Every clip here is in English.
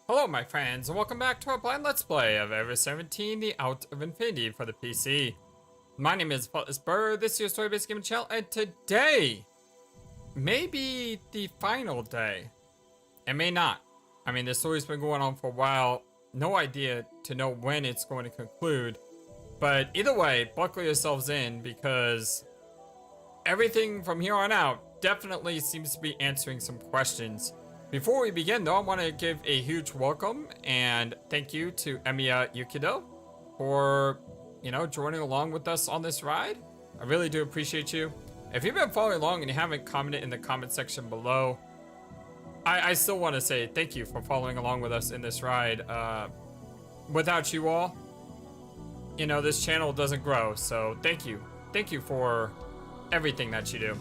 Hello my friends, and welcome back to our blind let's play of Ever17, the Out of Infinity for the PC. My name is FlightlessBird, this is your story-based gaming channel, and today may be the final day. It may not. I mean, this story's been going on for a while, no idea to know when it's going to conclude. But either way, buckle yourselves in, because everything from here on out definitely seems to be answering some questions. Before we begin though, I want to give a huge welcome and thank you to Emiya Yukido for, joining along with us on this ride. I really do appreciate you. If you've been following along and you haven't commented in the comment section below, I still want to say thank you for following along with us in this ride. Without you all, this channel doesn't grow, so thank you. Thank you for everything that you do.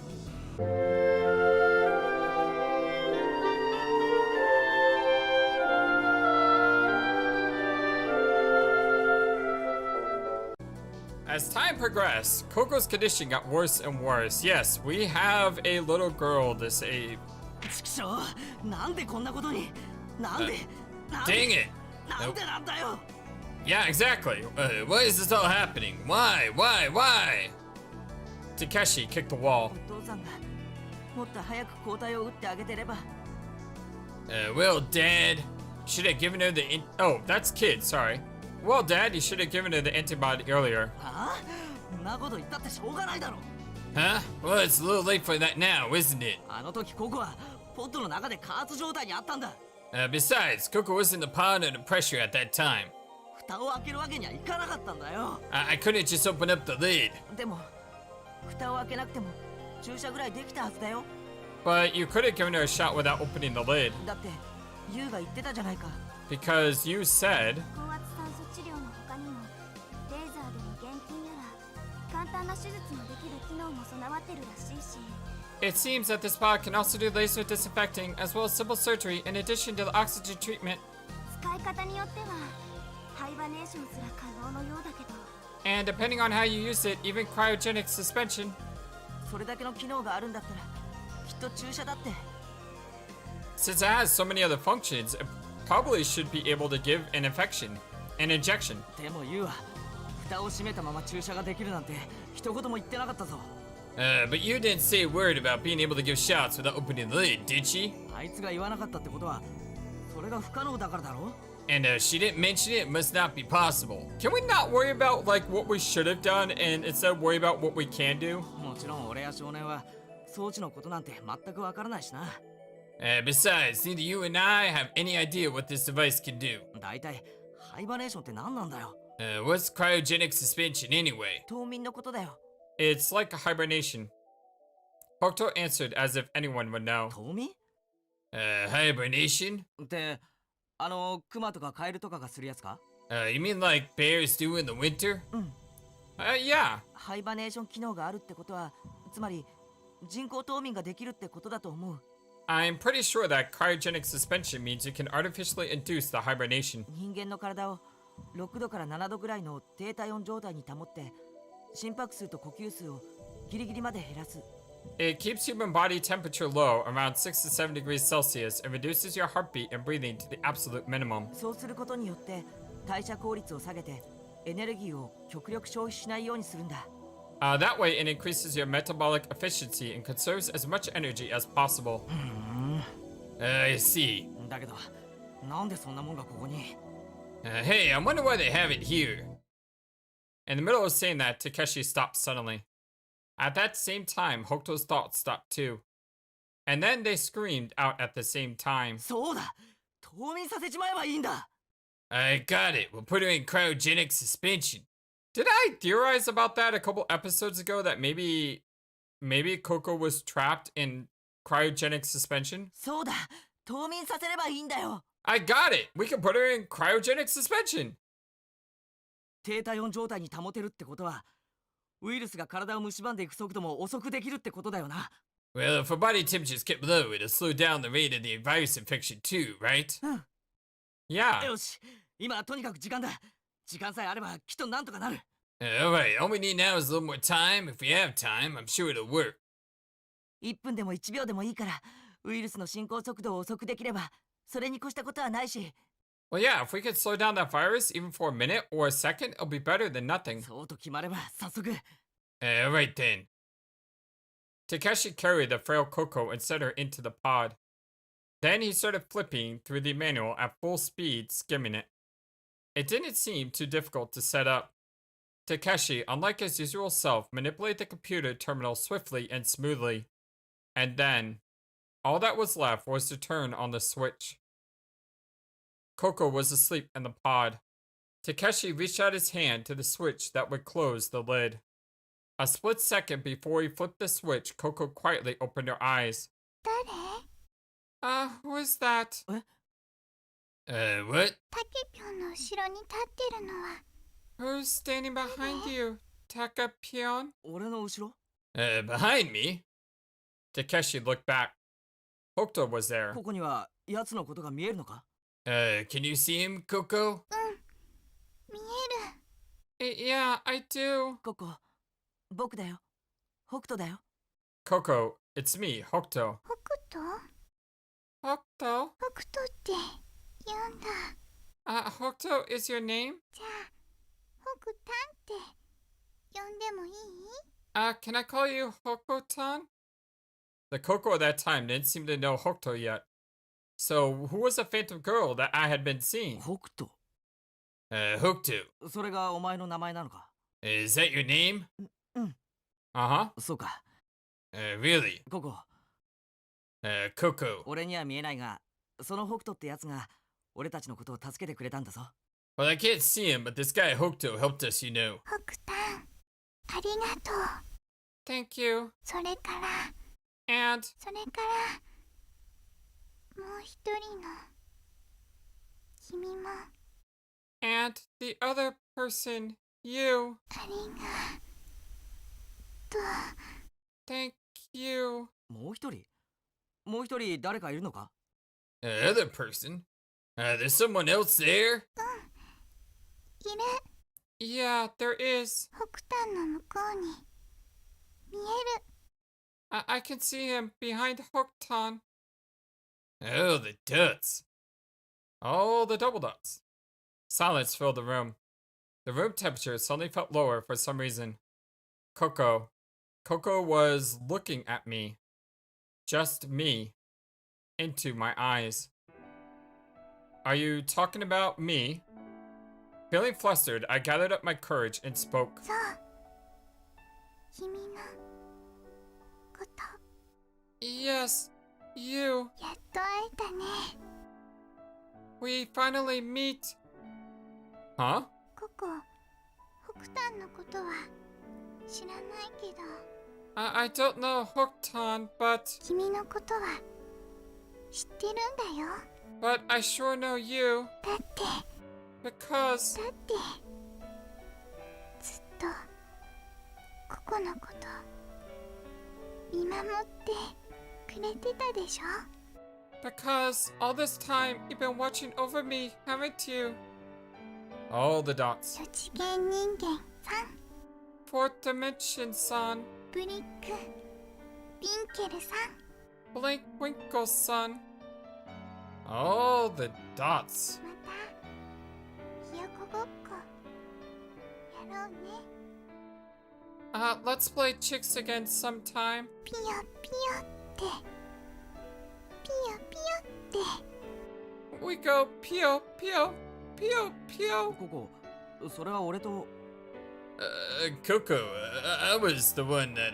As time progressed, Coco's condition got worse and worse. Yes, we have a little girl, dang it! Nope. Yeah, exactly. Why is this all happening? Why? Takeshi kicked the wall. Well, Dad, should have given her the oh, that's Kid, sorry. Well, Dad, you should have given her the antibody earlier. Huh? Well, it's a little late for that now, isn't it? Besides, Coco was in the pod under pressure at that time. I couldn't just open up the lid. But you could have given her a shot without opening the lid. Because you said... It seems that this pod can also do laser disinfecting as well as simple surgery in addition to the oxygen treatment. And depending on how you use it, even cryogenic suspension. Since it has so many other functions, it probably should be able to give an injection. But you didn't say a word about being able to give shots without opening the lid, did she? And she didn't mention it, must not be possible. Can we not worry about what we should have done and instead worry about what we can do? Besides, neither you and I have any idea what this device can do. What's cryogenic suspension anyway? It's like a hibernation. Hokuto answered as if anyone would know. Hibernation? You mean like bears do in the winter? Yeah. I'm pretty sure that cryogenic suspension means you can artificially induce the hibernation. It keeps human body temperature low, around 6 to 7 degrees Celsius, and reduces your heartbeat and breathing to the absolute minimum. That way it increases your metabolic efficiency and conserves as much energy as possible. I see. Hey, I wonder why they have it here. In the middle of saying that, Takeshi stopped suddenly. At that same time, Hokuto's thoughts stopped too. And then they screamed out at the same time. I got it. We'll put her in cryogenic suspension. Did I theorize about that a couple episodes ago that maybe Coco was trapped in cryogenic suspension? I got it! We can put her in cryogenic suspension! Well, if her body temperature's kept low, it'll slow down the rate of the virus infection too, right? Yeah. Alright, all we need now is a little more time. If we have time, I'm sure it'll work. 1分でも1秒でもいいから、ウイルスの進行速度を遅くできれば、それに越したことはないし、Well, yeah, if we could slow down that virus even for a minute or a second, it'll be better than nothing. そうと決まれば早速 Alright then. Takeshi carried the frail Coco and set her into the pod. Then he started flipping through the manual at full speed, skimming it. It didn't seem too difficult to set up. Takeshi, unlike his usual self, manipulated the computer terminal swiftly and smoothly. And then, all that was left was to turn on the switch. Coco was asleep in the pod. Takeshi reached out his hand to the switch that would close the lid. A split second before he flipped the switch, Coco quietly opened her eyes. 誰？ Who is that? Eh? What? タケピョンの後ろに立ってるのは Who's standing behind you, Takapion? 俺の後ろ Behind me? Takeshi looked back. Hokuto was there. ここには奴のことが見えるのか Can you see him, Coco? 見える。 Yeah, I do. ここ僕だよ北斗だよ Coco, it's me, Hokuto. 北斗？ Hokuto? 北斗って言うんだ。 Hokuto is your name? じゃあ、北タンって呼んでもいい？ Can I call you Hokuton? The Coco at that time didn't seem to know Hokuto yet. So, who was the phantom girl that I had been seeing? 北斗 Hokuto. それがお前の名前なのか Is that your name? うん Uh-huh. そうか Really? ここ Coco. 俺には見えないがその北斗ってやつが俺たちのことを助けてくれたんだぞ Well, I can't see him, but this guy Hokuto helped us, you know. 北タン、ありがとう。 Thank you. それから、 And それから、もう一人の君も and the other person, you. ありがとう。 Thank you. もう一人誰かいるのか Other person? There's someone else there? いる。 Yeah, there is. 北タンの向こうに見える。 I can see him behind Hokuton. Oh, the dots. Oh, the double dots. Silence filled the room. The room temperature suddenly felt lower for some reason. Coco was looking at me. Just me. Into my eyes. Are you talking about me? Feeling flustered, I gathered up my courage and spoke. そう。君のこと Yes, you. やっと会えたね。 We finally meet. Huh? ここ、北タンのことは知らないけど、 I don't know Hokuton, but 君のことは知ってるんだよ。 I sure know you だって、 because だって、ずっとここのこと見守ってくれてたでしょ。 all this time you've been watching over me, haven't you? All the dots. 四次元人間さん、 Fourth dimension, son. ブリック、ビンケルさん、 Blink Winkle, son. All the dots. またひよこごっこやろうね。 Let's play chicks again sometime. ピヨピヨってピヨピヨって We go pio pio pio pio. ここそれは俺と Coco, I was the one that,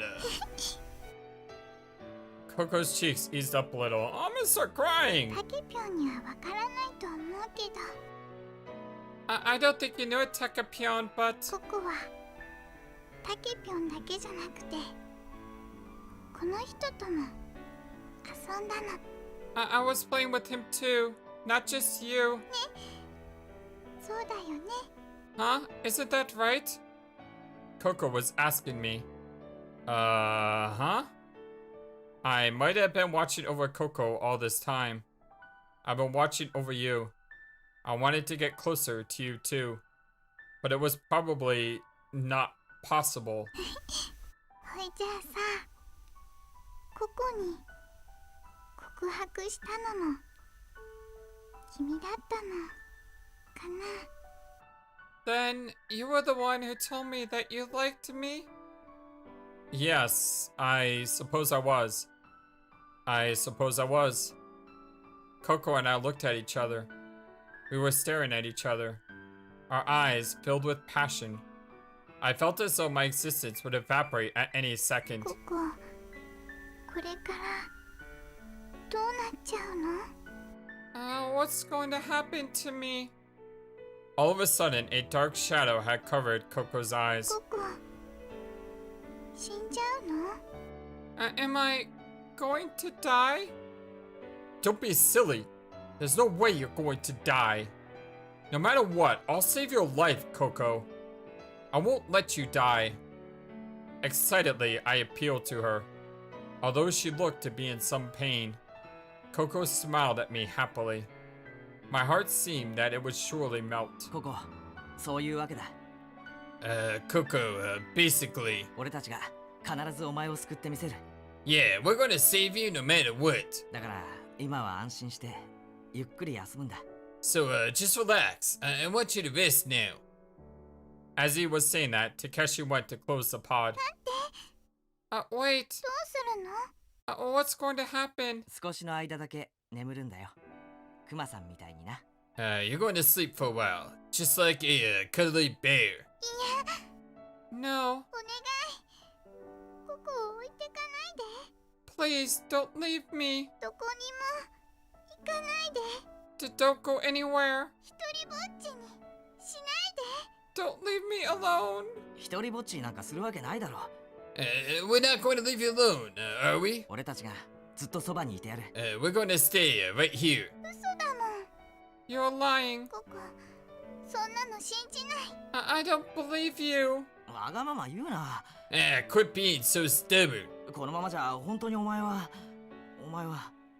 Coco's cheeks eased up a little. I'm gonna start crying. タケピョンにはわからないと思うけど、 I don't think you know it, Takapion, but ここはタケピョンだけじゃなくてこの人とも遊んだの。 I was playing with him too, not just you. そうだよね。 Huh? Isn't that right? Coco was asking me. Huh? I might have been watching over Coco all this time. I've been watching over you. I wanted to get closer to you too. But it was probably not possible. ほいじゃあさ、ここに告白したのも君だったの。かな。 Then you were the one who told me that you liked me? Yes, I suppose I was. I suppose I was. Coco and I looked at each other. We were staring at each other, our eyes filled with passion. I felt as though my existence would evaporate at any second. ここ、これからどうなっちゃうの？ What's going to happen to me? All of a sudden, a dark shadow had covered Coco's eyes. ここ、死んじゃうの？ Am I going to die? Don't be silly. There's no way you're going to die. No matter what, I'll save your life, Coco. I won't let you die. Excitedly, I appealed to her. Although she looked to be in some pain, Coco smiled at me happily. My heart seemed that it would surely melt. ここ、そういうわけだ。Coco, basically. 俺たちが必ずお前を救ってみせる。Yeah, we're gonna save you no matter what. だから今は安心してゆっくり休むんだ。So, just relax. I want you to rest now. As he was saying that, Takeshi went to close the pod. Wait. どうするの？ What's going to happen? 少しの間だけ眠るんだよ。クマさんみたいにな。You're going to sleep for a while. Just like a, cuddly bear. No. お願い。ここを置いてかないで。 Please, don't leave me. どこにも行かないで。Don't go anywhere. 一人ぼっちにしないで。 Don't leave me alone. 一人ぼっちなんかするわけないだろ。We're not going to leave you alone, are we? 俺たちがずっとそばにいてやる。We're going to stay right here. 嘘だもん。 You're lying. ここ、そんなの信じない。I don't believe you. わがまま言うな。Quit being so stubborn. このままじゃ本当にお前は。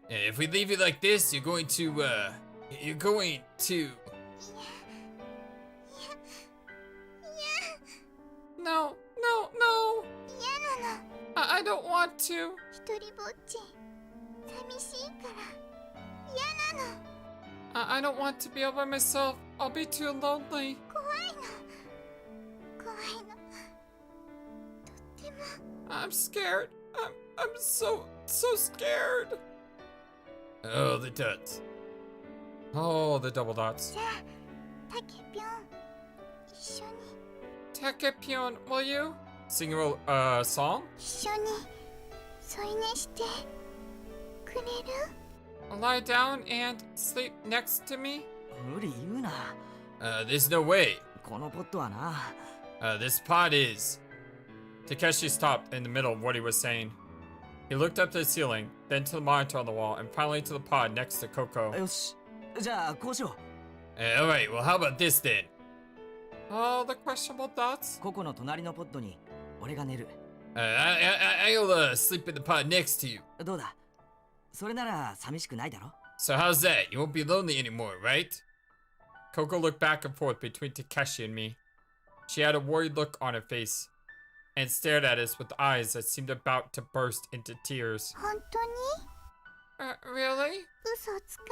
If we leave you like this, you're going to, you're going to... No. 嫌なの。 I don't want to. 一人ぼっち、寂しいから嫌なの。 I don't want to be all by myself. I'll be too lonely. 怖いの。怖いの。とっても。 I'm scared. I'm so scared. Oh, the dots. Oh, the double dots. じゃあ、タケピョン、一緒に。 Takepion, will you sing a song? 一緒に添い寝してくれる？ Lie down and sleep next to me? 無理言うな。There's no way. このポットはな。This pod is. Takeshi stopped in the middle of what he was saying. He looked up to the ceiling, then to the monitor on the wall, and finally to the pod next to Coco. よし。じゃあこうしよ Alright, well, how about this then? Oh, the questionable dots? う。ココの隣のポットに俺が寝る。I'll sleep in the pod next to you. どうだ？それなら寂しくないだろ？ So how's that? You won't be lonely anymore, right? Coco looked back and forth between Takeshi and me. She had a worried look on her face, and stared at us with eyes that seemed about to burst into tears. 本当に？ Really? 嘘つか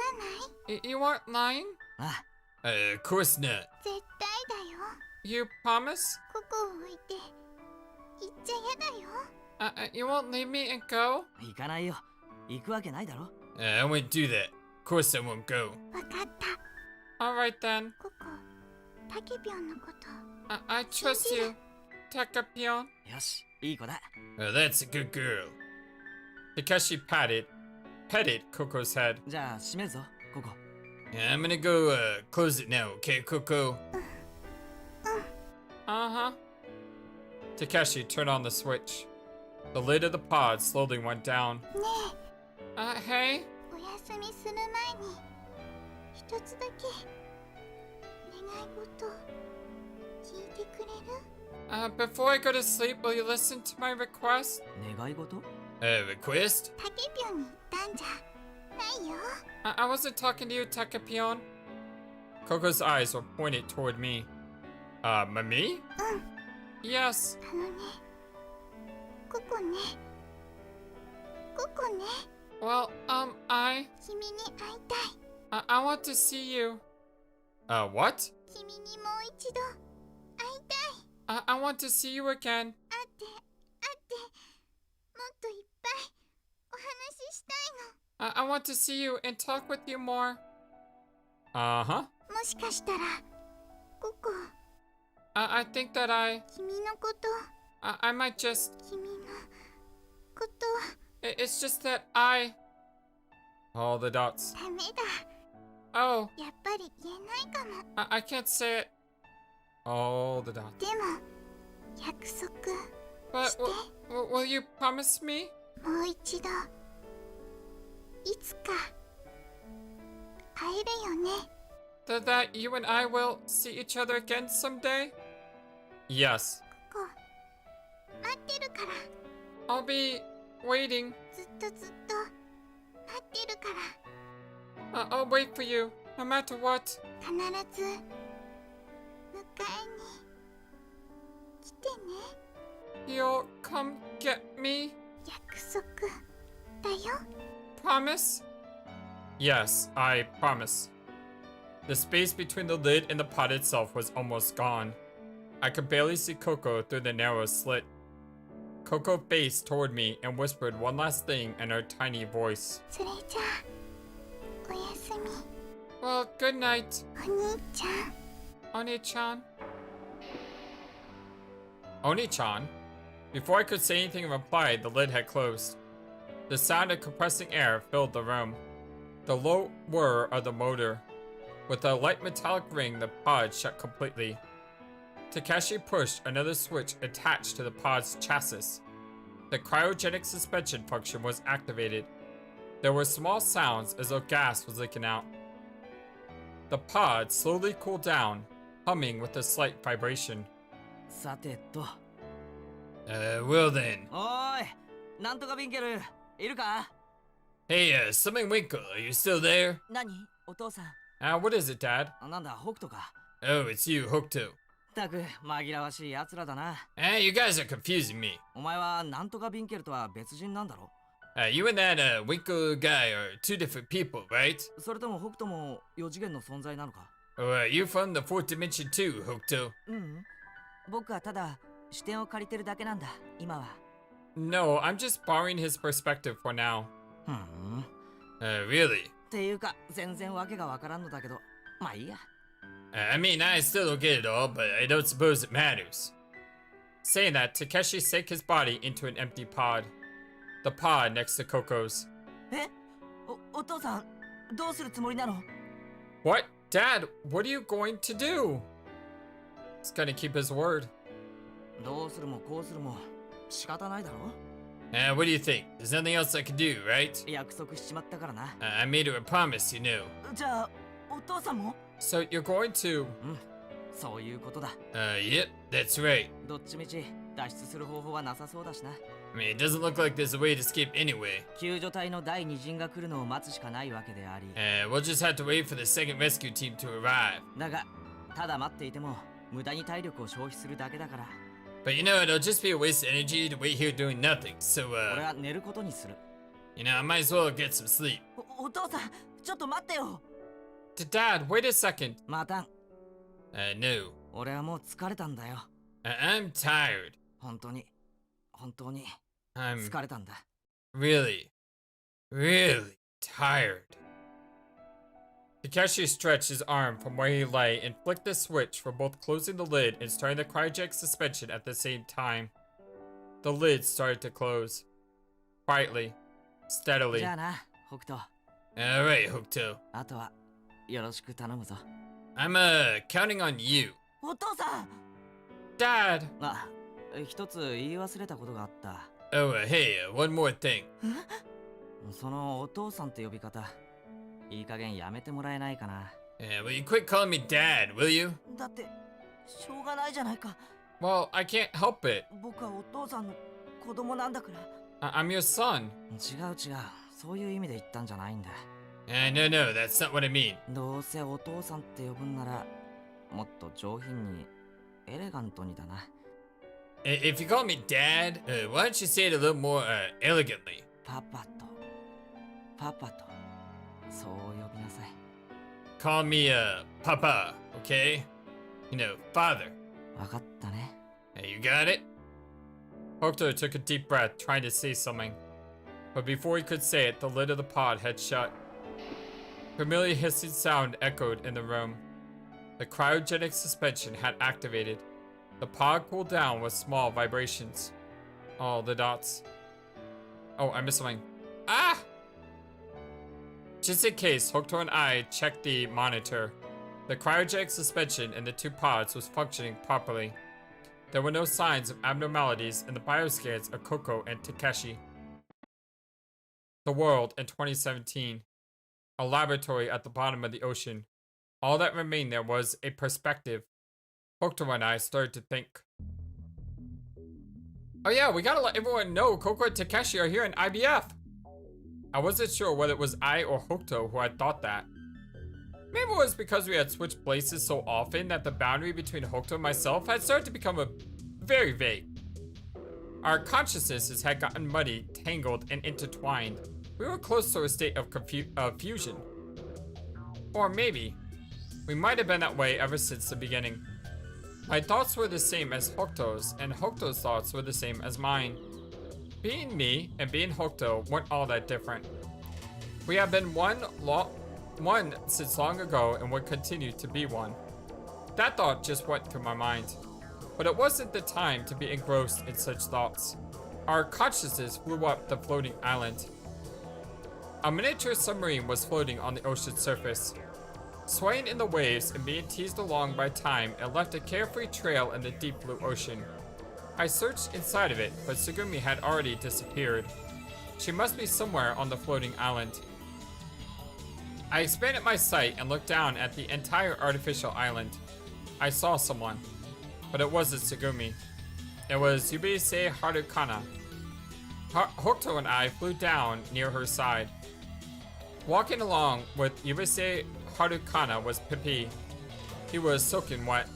ない？ You aren't lying? あ Of course not. 絶対だよ。 You promise? ここを置いて行っちゃ嫌だよ。 You won't leave me and go? 行かないよ。行くわけないだろ。I won't do that. Of course I won't go. わかった。 Alright then. ここ、タケピョンのこと。 I trust you, Takepion. よし、いい子だ。 That's a good girl. Takeshi petted Coco's head. じゃあ閉めるぞ、ココ。 Yeah, I'm gonna go close it now, okay, Coco? Uh-huh. Takeshi turned on the switch. The lid of the pod slowly went down. ね Hey? え、お休みする前に一つだけ願い事聞いてくれる？ Before I go to sleep, will you listen to my request? 願い事？ Request? タケピョンに言ったんじゃないよ。 I wasn't talking to you, Takepion. Coco's eyes were pointed toward me. Me? うん、 Yes. あのね、ここね、ここね、 Well, 君に会いたい。 I want to see you. What? 君にもう一度会いたい。 I want to see you again. 会って会ってもっといっぱいお話ししたいの。 I want to see you and talk with you more. Uh-huh. もしかしたらココ I think that 君のこと I might just... 君のこと It's just that All the dots. ダメだ。 Oh, やっぱり言えないかも。 I can't say it. All the dots. でも約束 But して will you promise me? もう一度いつか会えるよね。 That you and I will see each other again someday? Yes. ココ待ってるから。 I'll be waiting. ずっとずっと待ってるから。 I'll wait for you, no matter what. 必ず迎えに来てね。 You'll come get me? 約束だよ。 Promise? Yes, I promise. The space between the lid and the pod itself was almost gone. I could barely see Coco through the narrow slit. Coco faced toward me and whispered one last thing in her tiny voice. それじゃあおやすみ。 Well, good night, お兄ちゃん。 Oni-chan. Oni-chan? Before I could say anything in reply, the lid had closed. The sound of compressing air filled the room. The low whir of the motor. With a light metallic ring, the pod shut completely. Takeshi pushed another switch attached to the pod's chassis. The cryogenic suspension function was activated. There were small sounds as though gas was leaking out. The pod slowly cooled down, humming with a slight vibration. さてと。 Well then. おーい、なんとかビンケル、いるか？ Hey, Summon Winkle, are you still there? 何？お父さん。 What is it, Dad? なんだ、北斗か。 Oh, it's you, Hokuto. たく、紛らわしい奴らだな。You guys are confusing me. お前はなんとかビンケルとは別人なんだろ？ You and that, Winkle guy are two different people, right? それとも北斗も4次元の存在なのか？ Or you from the fourth dimension too, Hokuto? 僕はただ視点を借りてるだけなんだ、今は。 No, I'm just borrowing his perspective for now. ふん。Really? っていうか、全然わけがわからんのだけど、まあいいや。I mean, I still don't get it all, but I don't suppose it matters. Saying that, Takeshi sank his body into an empty pod. The pod next to Coco's. お父さん、どうするつもりなの？ What? Dad, what are you going to do? He's gonna keep his word. どうするもこうするも仕方ないだろ？ What do you think? There's nothing else I can do, right? 約束しちまったからな。I made her a promise, you know. じゃあ、お父さんも？ So you're going to... そういうことだ。Yep, that's right. どっちみち脱出する方法はなさそうだしな。I mean, it doesn't look like there's a way to escape anyway. 救助隊の第二陣が来るのを待つしかないわけであり。We'll just have to wait for the second rescue team to arrive. だが、ただ待っていても無駄に体力を消費するだけだから。 But you know, it'll just be a waste of energy to wait here doing nothing, so, 俺は寝ることにする。you know, I might as well get some sleep. お父さん、ちょっと待ってよ。Dad, wait a second. また。No. 俺はもう疲れたんだよ。I'm tired. 本当にI'm 疲れたんだ。really tired. Takeshi stretched his arm from where he lay and flicked the switch for both closing the lid and starting the cryogenic suspension at the same time. The lid started to close. Quietly. Steadily. じゃあな、北斗。Alright, Hokuto. あとはよろしく頼むぞ。I'm, counting on you. お父さん。 Dad! あ、一つ言い忘れたことがあった。Oh, hey, one more thing. そのお父さんって呼び方、いい加減やめてもらえないかな。Will you quit calling me Dad, will you? だって、しょうがないじゃないか。 Well, I can't help it. 僕はお父さんの子供なんだから。I'm your son. 違う、そういう意味で言ったんじゃないんだ。No, that's not what I mean. どうせお父さんって呼ぶんなら、もっと上品に、エレガントにだな。If you call me Dad, why don't you say it a little more, elegantly? パパと、そう呼びなさい。 Call me, Papa. okay? You know, father. わかったね。 Hey, you got it? Hokuto took a deep breath, trying to say something. But before he could say it, the lid of the pod had shut. Familiar hissing sound echoed in the room. The cryogenic suspension had activated. The pod cooled down with small vibrations. Oh, the dots. Oh, I missed something. Ah! Just in case, Hokuto and I checked the monitor. The cryogenic suspension in the two pods was functioning properly. There were no signs of abnormalities in the bioscans of Coco and Takeshi. The world in 2017. A laboratory at the bottom of the ocean. All that remained there was a perspective. Hokuto and I started to think. Oh yeah, we gotta let everyone know Coco and Takeshi are here in IBF. I wasn't sure whether it was I or Hokuto who had thought that. Maybe it was because we had switched places so often that the boundary between Hokuto and myself had started to become very vague. Our consciousnesses had gotten muddy, tangled, and intertwined. We were close to a state of fusion. Or maybe, we might have been that way ever since the beginning. My thoughts were the same as Hokuto's, and Hokuto's thoughts were the same as mine. Being me and being Hokuto weren't all that different. We had been one since long ago and would continue to be one. That thought just went through my mind. But it wasn't the time to be engrossed in such thoughts. Our consciousness flew up the floating island. A miniature submarine was floating on the ocean's surface. Swaying in the waves and being teased along by time, it left a carefree trail in the deep blue ocean. I searched inside of it, but Tsugumi had already disappeared. She must be somewhere on the floating island. I expanded my sight and looked down at the entire artificial island. I saw someone, but it wasn't Tsugumi. It was Yubise Harukana. Hokuto and I flew down near her side. Walking along with Yubise Harukana was Pippi. He was soaking wet,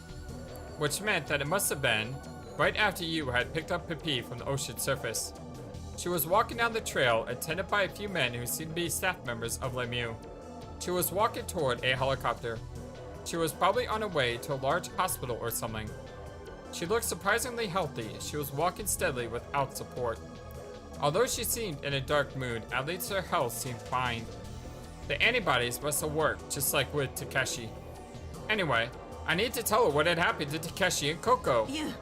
which meant that it must have been right after you had picked up Pippi from the ocean surface. She was walking down the trail, attended by a few men who seemed to be staff members of Lemieux. She was walking toward a helicopter. She was probably on her way to a large hospital or something. She looked surprisingly healthy. She was walking steadily without support. Although she seemed in a dark mood, at least her health seemed fine. The antibodies must have worked, just like with Takeshi. Anyway, I need to tell her what had happened to Takeshi and Coco. You!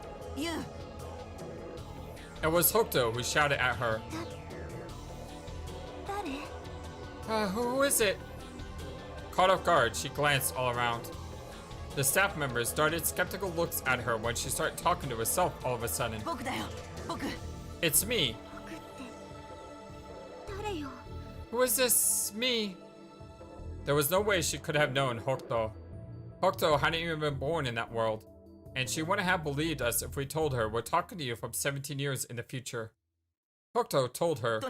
It was Hokuto who shouted at her. Who is it? Caught off guard, she glanced all around. The staff members darted skeptical looks at her when she started talking to herself all of a sudden. It's me. Who is this me? There was no way she could have known Hokuto. Hokuto hadn't even been born in that world, and she wouldn't have believed us if we told her we're talking to you from 17 years in the future. Hokuto told her,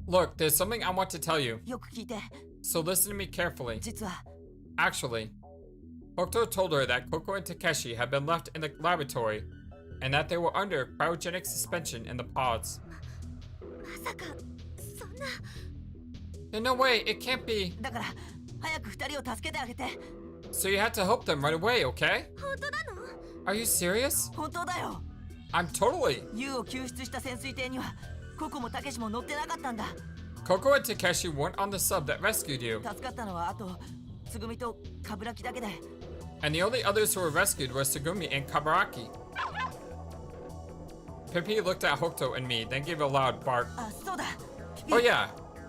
look, there's something I want to tell you, so listen to me carefully. Actually, Hokuto told her that Coco and Takeshi had been left in the laboratory and that they were under cryogenic suspension in the pods. There's no way, it can't be. So you had to help them right away, okay? Are you serious? I'm totally. Coco and Takeshi weren't on the sub that rescued you. And the only others who were rescued were Tsugumi and Kabaraki. Pippi looked at Hokuto and me, then gave a loud bark. Oh yeah,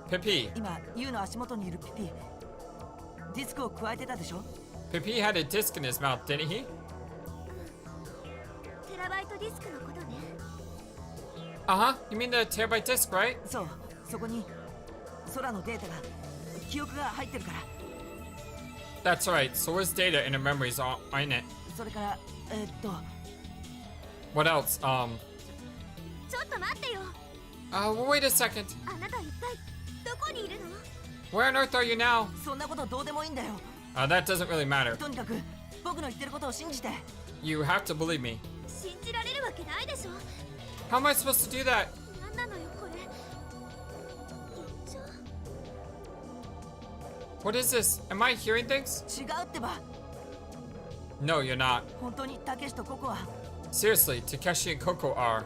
Pippi. Pippi had a disc in his mouth, didn't he? Uh-huh, you mean the terabyte disc, right? That's right, so his data and her memories are in it. What else? Wait a second. Where on earth are you now? That doesn't really matter. You have to believe me. How am I supposed to do that? What is this? Am I hearing things? 違うってば。 No, you're not. 本当にたけしとココは。 Seriously, Takeshi and Coco are.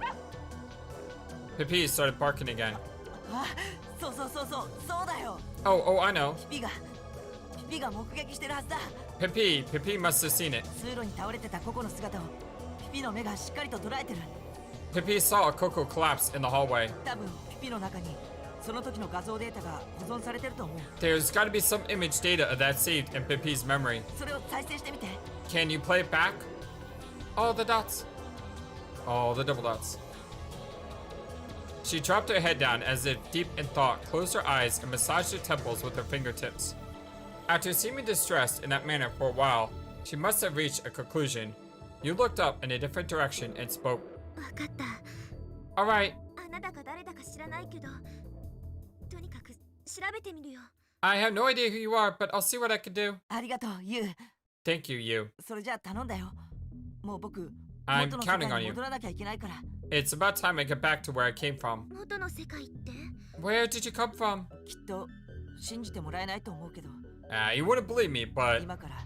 Pippi started barking again. あ、そうだよ。 Oh, I know. ピピが目撃してるはずだ。 Pippi must have seen it. 通路に倒れてたココの姿をピピの目がしっかりと捉えてる。 Pippi saw Coco collapse in the hallway. 多分ピピの中にその時の画像データが保存されてると思う。 There's got to be some image data of that saved in Pippi's memory. それを再生してみて。 Can you play it back? All the dots. All the double dots. She dropped her head down as if deep in thought, closed her eyes, and massaged her temples with her fingertips. After seeming distressed in that manner for a while, she must have reached a conclusion. You looked up in a different direction and spoke. わかった。 All right. あなたが誰だか知らないけど、とにかく調べてみるよ。 I have no idea who you are, but I'll see what I can do. ありがとう、ユウ。 Thank you, you. それじゃあ頼んだよ。もう僕、 I'm 元の世 counting 界 on に you. 戻らなきゃいけないから。 It's about time I get back to where I came from. 元の世界って？ Where did you come from? きっと信じてもらえないと思うけど、 You wouldn't believe me, but 今から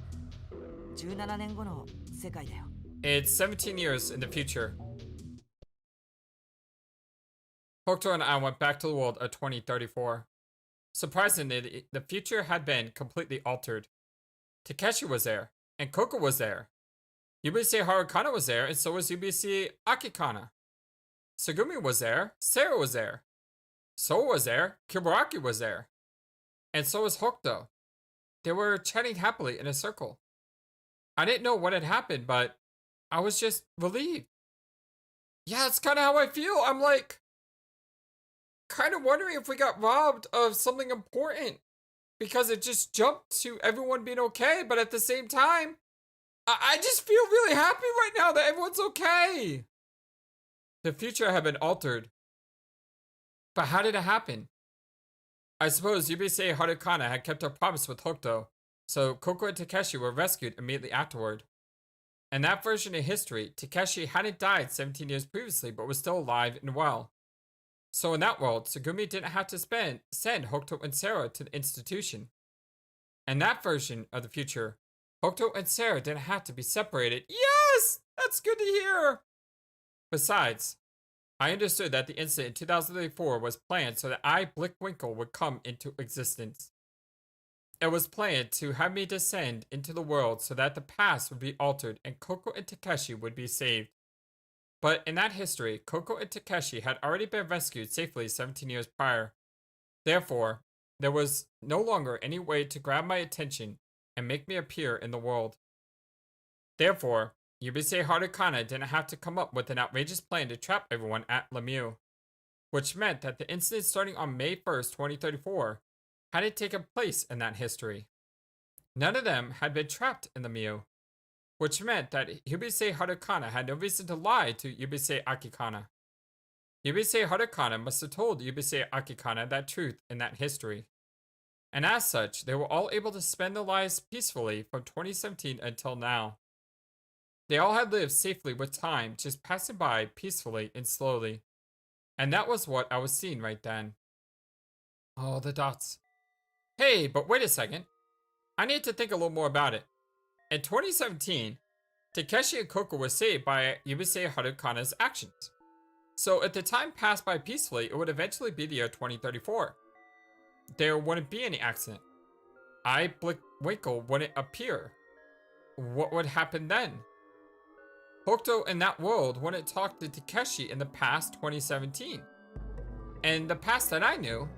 17年後の世界だよ。 it's 17 years in the future. Hokuto and I went back to the world of 2034. Surprisingly, the future had been completely altered. Takeshi was there, and Coco was there. Yubise Harukana was there, and so was Yubise Akikana. Sugumi was there, Sarah was there. So was there, Kibaraki was there. And so was Hokuto. They were chatting happily in a circle. I didn't know what had happened, but I was just relieved. Yeah, that's kind of how I feel. I'm like, kind of wondering if we got robbed of something important because it just jumped to everyone being okay, but at the same time, I just feel really happy right now that everyone's okay. The future had been altered. But how did it happen? I suppose Yubise Harukana had kept her promise with Hokuto, so Coco and Takeshi were rescued immediately afterward. In that version of history, Takeshi hadn't died 17 years previously but was still alive and well. So in that world, Sugumi didn't have to send Hokuto and Sarah to the institution. In that version of the future, Hokuto and Sarah didn't have to be separated. Yes! That's good to hear! Besides, I understood that the incident in 2034 was planned so that I, Blickwinkle, would come into existence. It was planned to have me descend into the world so that the past would be altered and Coco and Takeshi would be saved. But in that history, Coco and Takeshi had already been rescued safely 17 years prior. Therefore, there was no longer any way to grab my attention and make me appear in the world. Therefore, Yubise Harukana didn't have to come up with an outrageous plan to trap everyone at Lemieux, which meant that the incident starting on May 1st, 2034, hadn't taken place in that history. None of them had been trapped in Lemieux, which meant that Yubise Harukana had no reason to lie to Yubise Akikana. Yubise Harukana must have told Yubise Akikana that truth in that history. And as such, they were all able to spend their lives peacefully from 2017 until now. They all had lived safely with time just passing by peacefully and slowly. And that was what I was seeing right then. Oh, the dots. Hey, but wait a second. I need to think a little more about it. In 2017, Takeshi and Coco were saved by Yubise Harukana's actions. So if the time passed by peacefully, it would eventually be the year 2034. There wouldn't be any accident. I, Blickwinkle, wouldn't appear. What would happen then? Hokuto in that world wouldn't talk to Takeshi in the past 2017. In the past that I knew,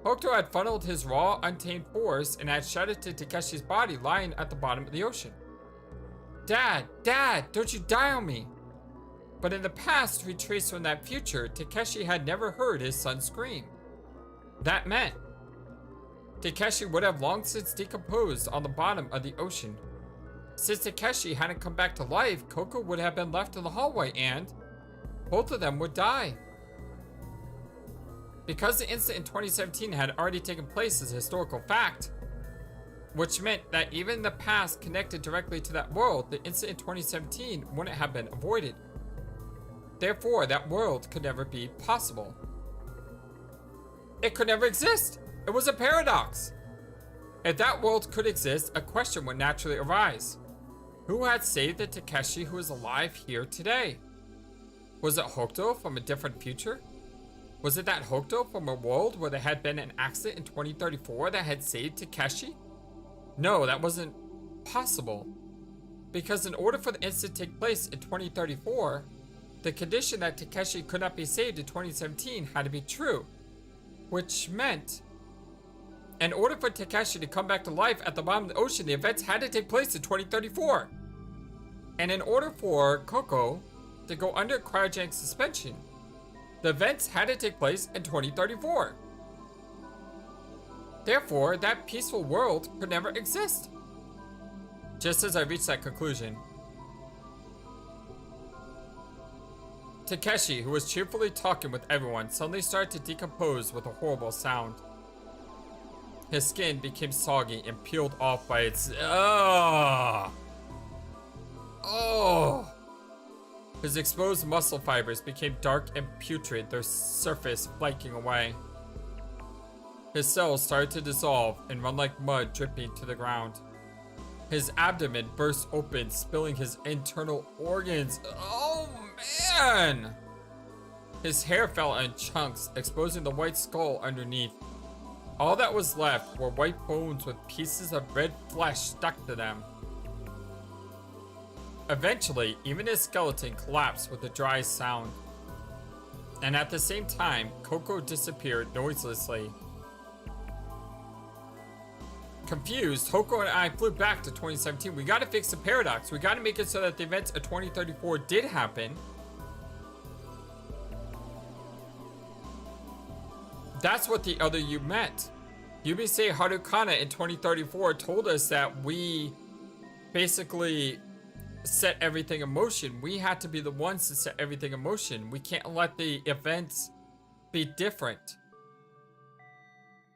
Hokuto had funneled his raw, untamed force and had shot it to Takeshi's body lying at the bottom of the ocean. Dad, don't you die on me! But in the past we traced from that future, Takeshi had never heard his son scream. That meant Takeshi would have long since decomposed on the bottom of the ocean. Since Takeshi hadn't come back to life, Coco would have been left in the hallway and both of them would die. Because the incident in 2017 had already taken place as a historical fact, which meant that even the past connected directly to that world, the incident in 2017 wouldn't have been avoided. Therefore, that world could never be possible. It could never exist. It was a paradox. If that world could exist, a question would naturally arise. Who had saved the Takeshi who is alive here today? Was it Hokuto from a different future? Was it that Hokuto from a world where there had been an accident in 2034 that had saved Takeshi? No, that wasn't possible. Because in order for the incident to take place in 2034, the condition that Takeshi could not be saved in 2017 had to be true. Which meant, in order for Takeshi to come back to life at the bottom of the ocean, the events had to take place in 2034. And in order for Coco to go under cryogenic suspension, the events had to take place in 2034. Therefore, that peaceful world could never exist. Just as I reached that conclusion, Takeshi, who was cheerfully talking with everyone, suddenly started to decompose with a horrible sound. His skin became soggy and peeled off by its... His exposed muscle fibers became dark and putrid, their surface flaking away. His cells started to dissolve and run like mud dripping to the ground. His abdomen burst open, spilling his internal organs. Oh man! His hair fell in chunks, exposing the white skull underneath. All that was left were white bones with pieces of red flesh stuck to them. Eventually, even his skeleton collapsed with a dry sound. And at the same time, Coco disappeared noiselessly. Confused, Coco and I flew back to 2017. We gotta fix the paradox. We gotta make it so that the events of 2034 did happen. That's what the other you meant. Yubisei Harukana in 2034 told us that we basically set everything in motion. We had to be the ones to set everything in motion. We can't let the events be different.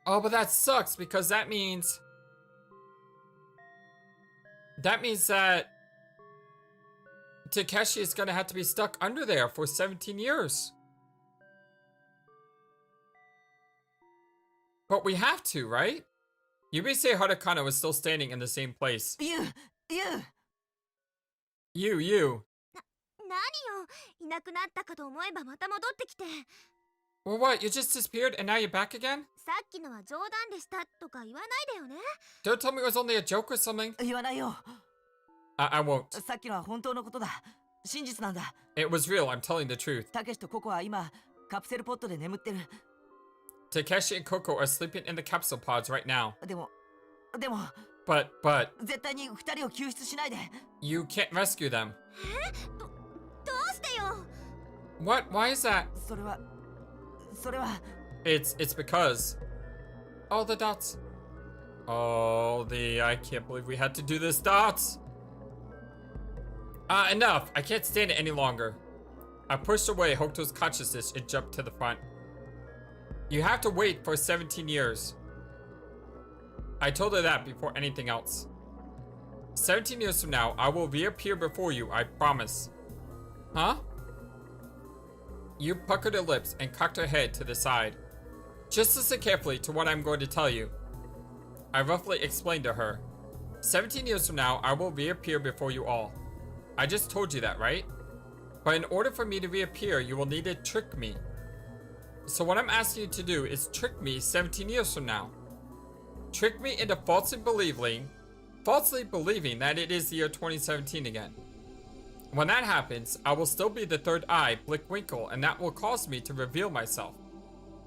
Oh, but that sucks because that means that Takeshi is gonna have to be stuck under there for 17 years. But we have to, right? Yubisei Harukana was still standing in the same place. You. 何よ、いなくなったかと思えばまた戻ってきて。 Well, what? You just disappeared and now you're back again? さっきのは冗談でしたとか言わないでよね。 Don't tell me it was only a joke or something. 言わないよ。I won't. さっきのは本当のことだ。真実なんだ。 It was real. I'm telling the truth. たけしとココは今カプセルポットで眠ってる。 Takeshi and Coco are sleeping in the capsule pods right now. でも But 絶対に二人を救出しないで。 you can't rescue them. どうしてよ。 What? Why is that? それは It's because all the dots. I can't believe we had to do this dots. Enough. I can't stand it any longer. I pushed away Hokuto's consciousness and jumped to the front. You have to wait for 17 years. I told her that before anything else. 17 years from now, I will reappear before you, I promise. Huh? You puckered her lips and cocked her head to the side. Just listen carefully to what I'm going to tell you. I roughly explained to her. 17 years from now, I will reappear before you all. I just told you that, right? But in order for me to reappear, you will need to trick me. So what I'm asking you to do is trick me 17 years from now. Trick me into falsely believing that it is the year 2017 again. When that happens, I will still be the third eye, Blickwinkle, and that will cause me to reveal myself.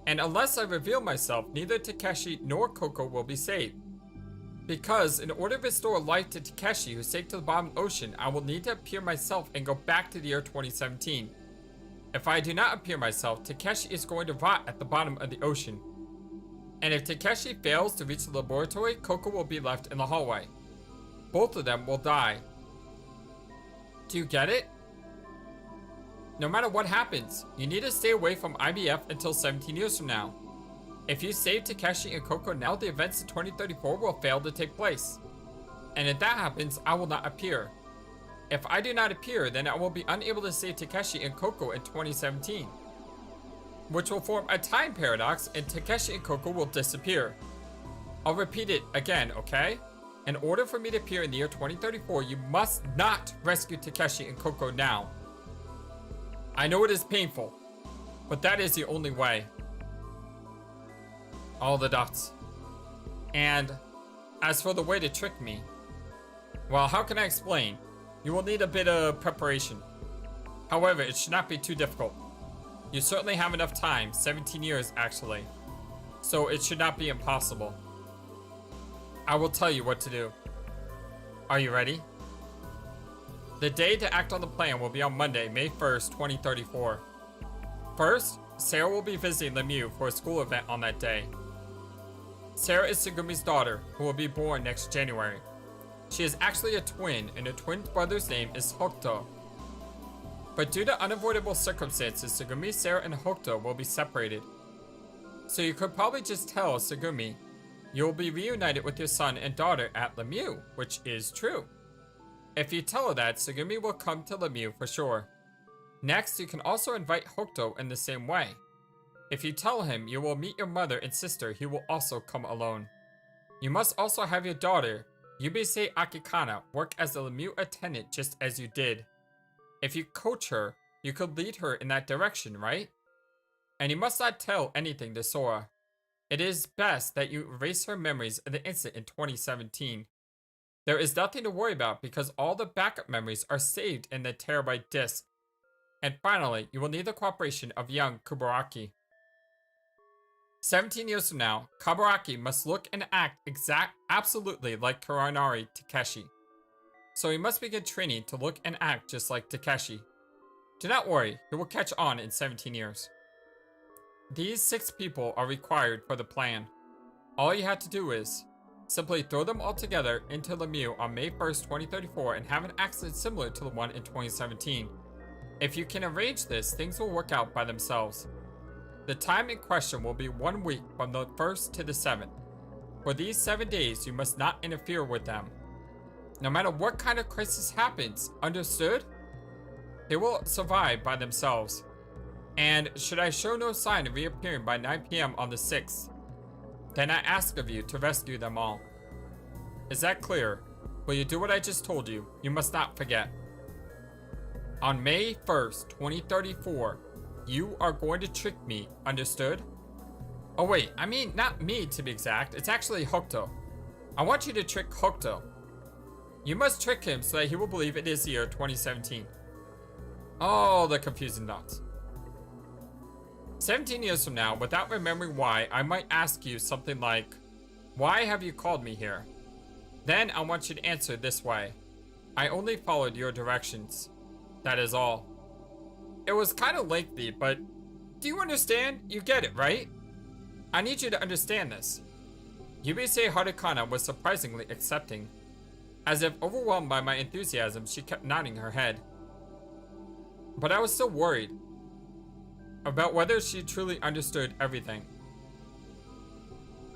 And unless I reveal myself, neither Takeshi nor Coco will be saved. Because in order to restore life to Takeshi, who sank to the bottom of the ocean, I will need to appear myself and go back to the year 2017. If I do not appear myself, Takeshi is going to rot at the bottom of the ocean. And if Takeshi fails to reach the laboratory, Coco will be left in the hallway. Both of them will die. Do you get it? No matter what happens, you need to stay away from IBF until 17 years from now. If you save Takeshi and Coco now, the events of 2034 will fail to take place. And if that happens, I will not appear. If I do not appear, then I will be unable to save Takeshi and Coco in 2017. Which will form a time paradox and Takeshi and Coco will disappear. I'll repeat it again, okay? In order for me to appear in the year 2034, you must not rescue Takeshi and Coco now. I know it is painful, but that is the only way. All the dots. And as for the way to trick me, well, how can I explain? You will need a bit of preparation. However, it should not be too difficult. You certainly have enough time, 17 years actually. So it should not be impossible. I will tell you what to do. Are you ready? The day to act on the plan will be on Monday, May 1st, 2034. First, Sarah will be visiting Lemieux for a school event on that day. Sarah is Segumi's daughter, who will be born next January. She is actually a twin, and her twin brother's name is Hokuto. But due to unavoidable circumstances, Segumi, Sarah, and Hokuto will be separated. So you could probably just tell Segumi you will be reunited with your son and daughter at Lemieux, which is true. If you tell her that, Segumi will come to Lemieux for sure. Next, you can also invite Hokuto in the same way. If you tell him you will meet your mother and sister, he will also come alone. You must also have your daughter, Yubise Akikana, work as a Lemieux attendant just as you did. If you coach her, you could lead her in that direction, right? And you must not tell anything to Sora. It is best that you erase her memories of the incident in 2017. There is nothing to worry about because all the backup memories are saved in the terabyte disk. And finally, you will need the cooperation of young Kubaraki. 17 years from now, Kaburaki must look and act absolutely like Kuranari Takeshi. So he must begin training to look and act just like Takeshi. Do not worry, he will catch on in 17 years. These 6 people are required for the plan. All you have to do is simply throw them all together into Lemieux on May 1st, 2034 and have an accident similar to the one in 2017. If you can arrange this, things will work out by themselves. The time in question will be 1 week from the 1st to the 7th. For these 7 days, you must not interfere with them. No matter what kind of crisis happens, understood? They will survive by themselves. And should I show no sign of reappearing by 9 PM on the 6th, then I ask of you to rescue them all. Is that clear? Will you do what I just told you? You must not forget. On May 1st, 2034, you are going to trick me, understood? Oh wait, I mean not me to be exact, it's actually Hokuto. I want you to trick Hokuto. You must trick him so that he will believe it is the year 2017. Oh, the confusing dots. 17 years from now, without remembering why, I might ask you something like, why have you called me here? Then I want you to answer this way. I only followed your directions. That is all. It was kind of lengthy, but do you understand? You get it, right? I need you to understand this. Yubise Harukana was surprisingly accepting. As if overwhelmed by my enthusiasm, she kept nodding her head. But I was still worried about whether she truly understood everything.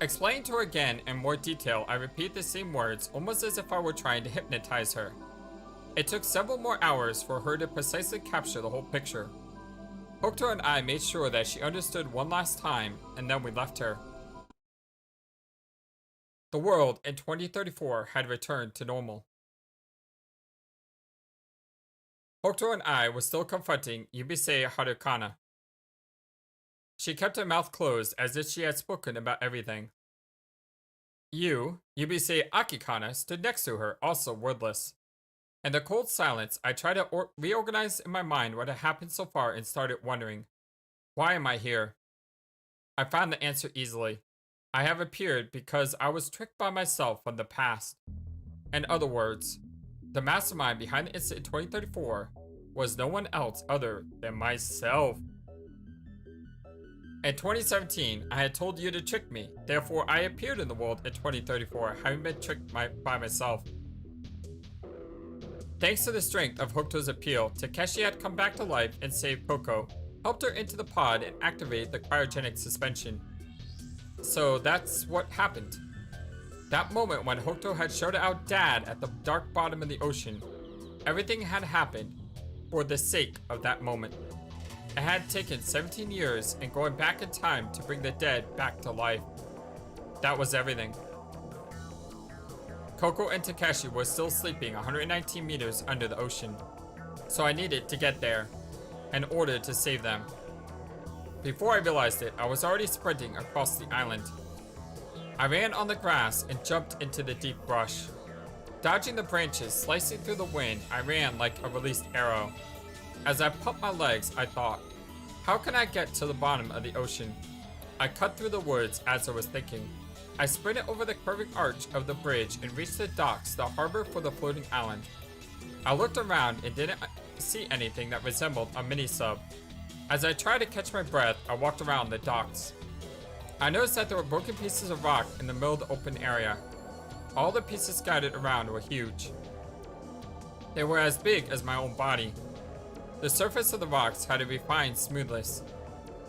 Explaining to her again in more detail, I repeat the same words almost as if I were trying to hypnotize her. It took several more hours for her to precisely capture the whole picture. Hokuto and I made sure that she understood one last time, and then we left her. The world in 2034 had returned to normal. Hokuto and I were still confronting Yubise Harukana. She kept her mouth closed as if she had spoken about everything. Yubise Akikana, stood next to her, also wordless. In the cold silence, I tried to reorganize in my mind what had happened so far and started wondering, why am I here? I found the answer easily. I have appeared because I was tricked by myself from the past. In other words, the mastermind behind the incident in 2034 was no one else other than myself. In 2017, I had told you to trick me, therefore I appeared in the world in 2034, having been tricked by myself. Thanks to the strength of Hokuto's appeal, Takeshi had come back to life and saved Coco, helped her into the pod and activated the cryogenic suspension. So that's what happened. That moment when Hokuto had shouted out Dad at the dark bottom of the ocean, everything had happened for the sake of that moment. It had taken 17 years and going back in time to bring the dead back to life. That was everything. Coco and Takeshi were still sleeping 119 meters under the ocean, so I needed to get there in order to save them. Before I realized it, I was already sprinting across the island. I ran on the grass and jumped into the deep brush. Dodging the branches, slicing through the wind, I ran like a released arrow. As I pumped my legs, I thought, how can I get to the bottom of the ocean? I cut through the woods as I was thinking. I sprinted over the curving arch of the bridge and reached the docks, the harbor for the floating island. I looked around and didn't see anything that resembled a mini-sub. As I tried to catch my breath, I walked around the docks. I noticed that there were broken pieces of rock in the middle of the open area. All the pieces scattered around were huge. They were as big as my own body. The surface of the rocks had a refined smoothness.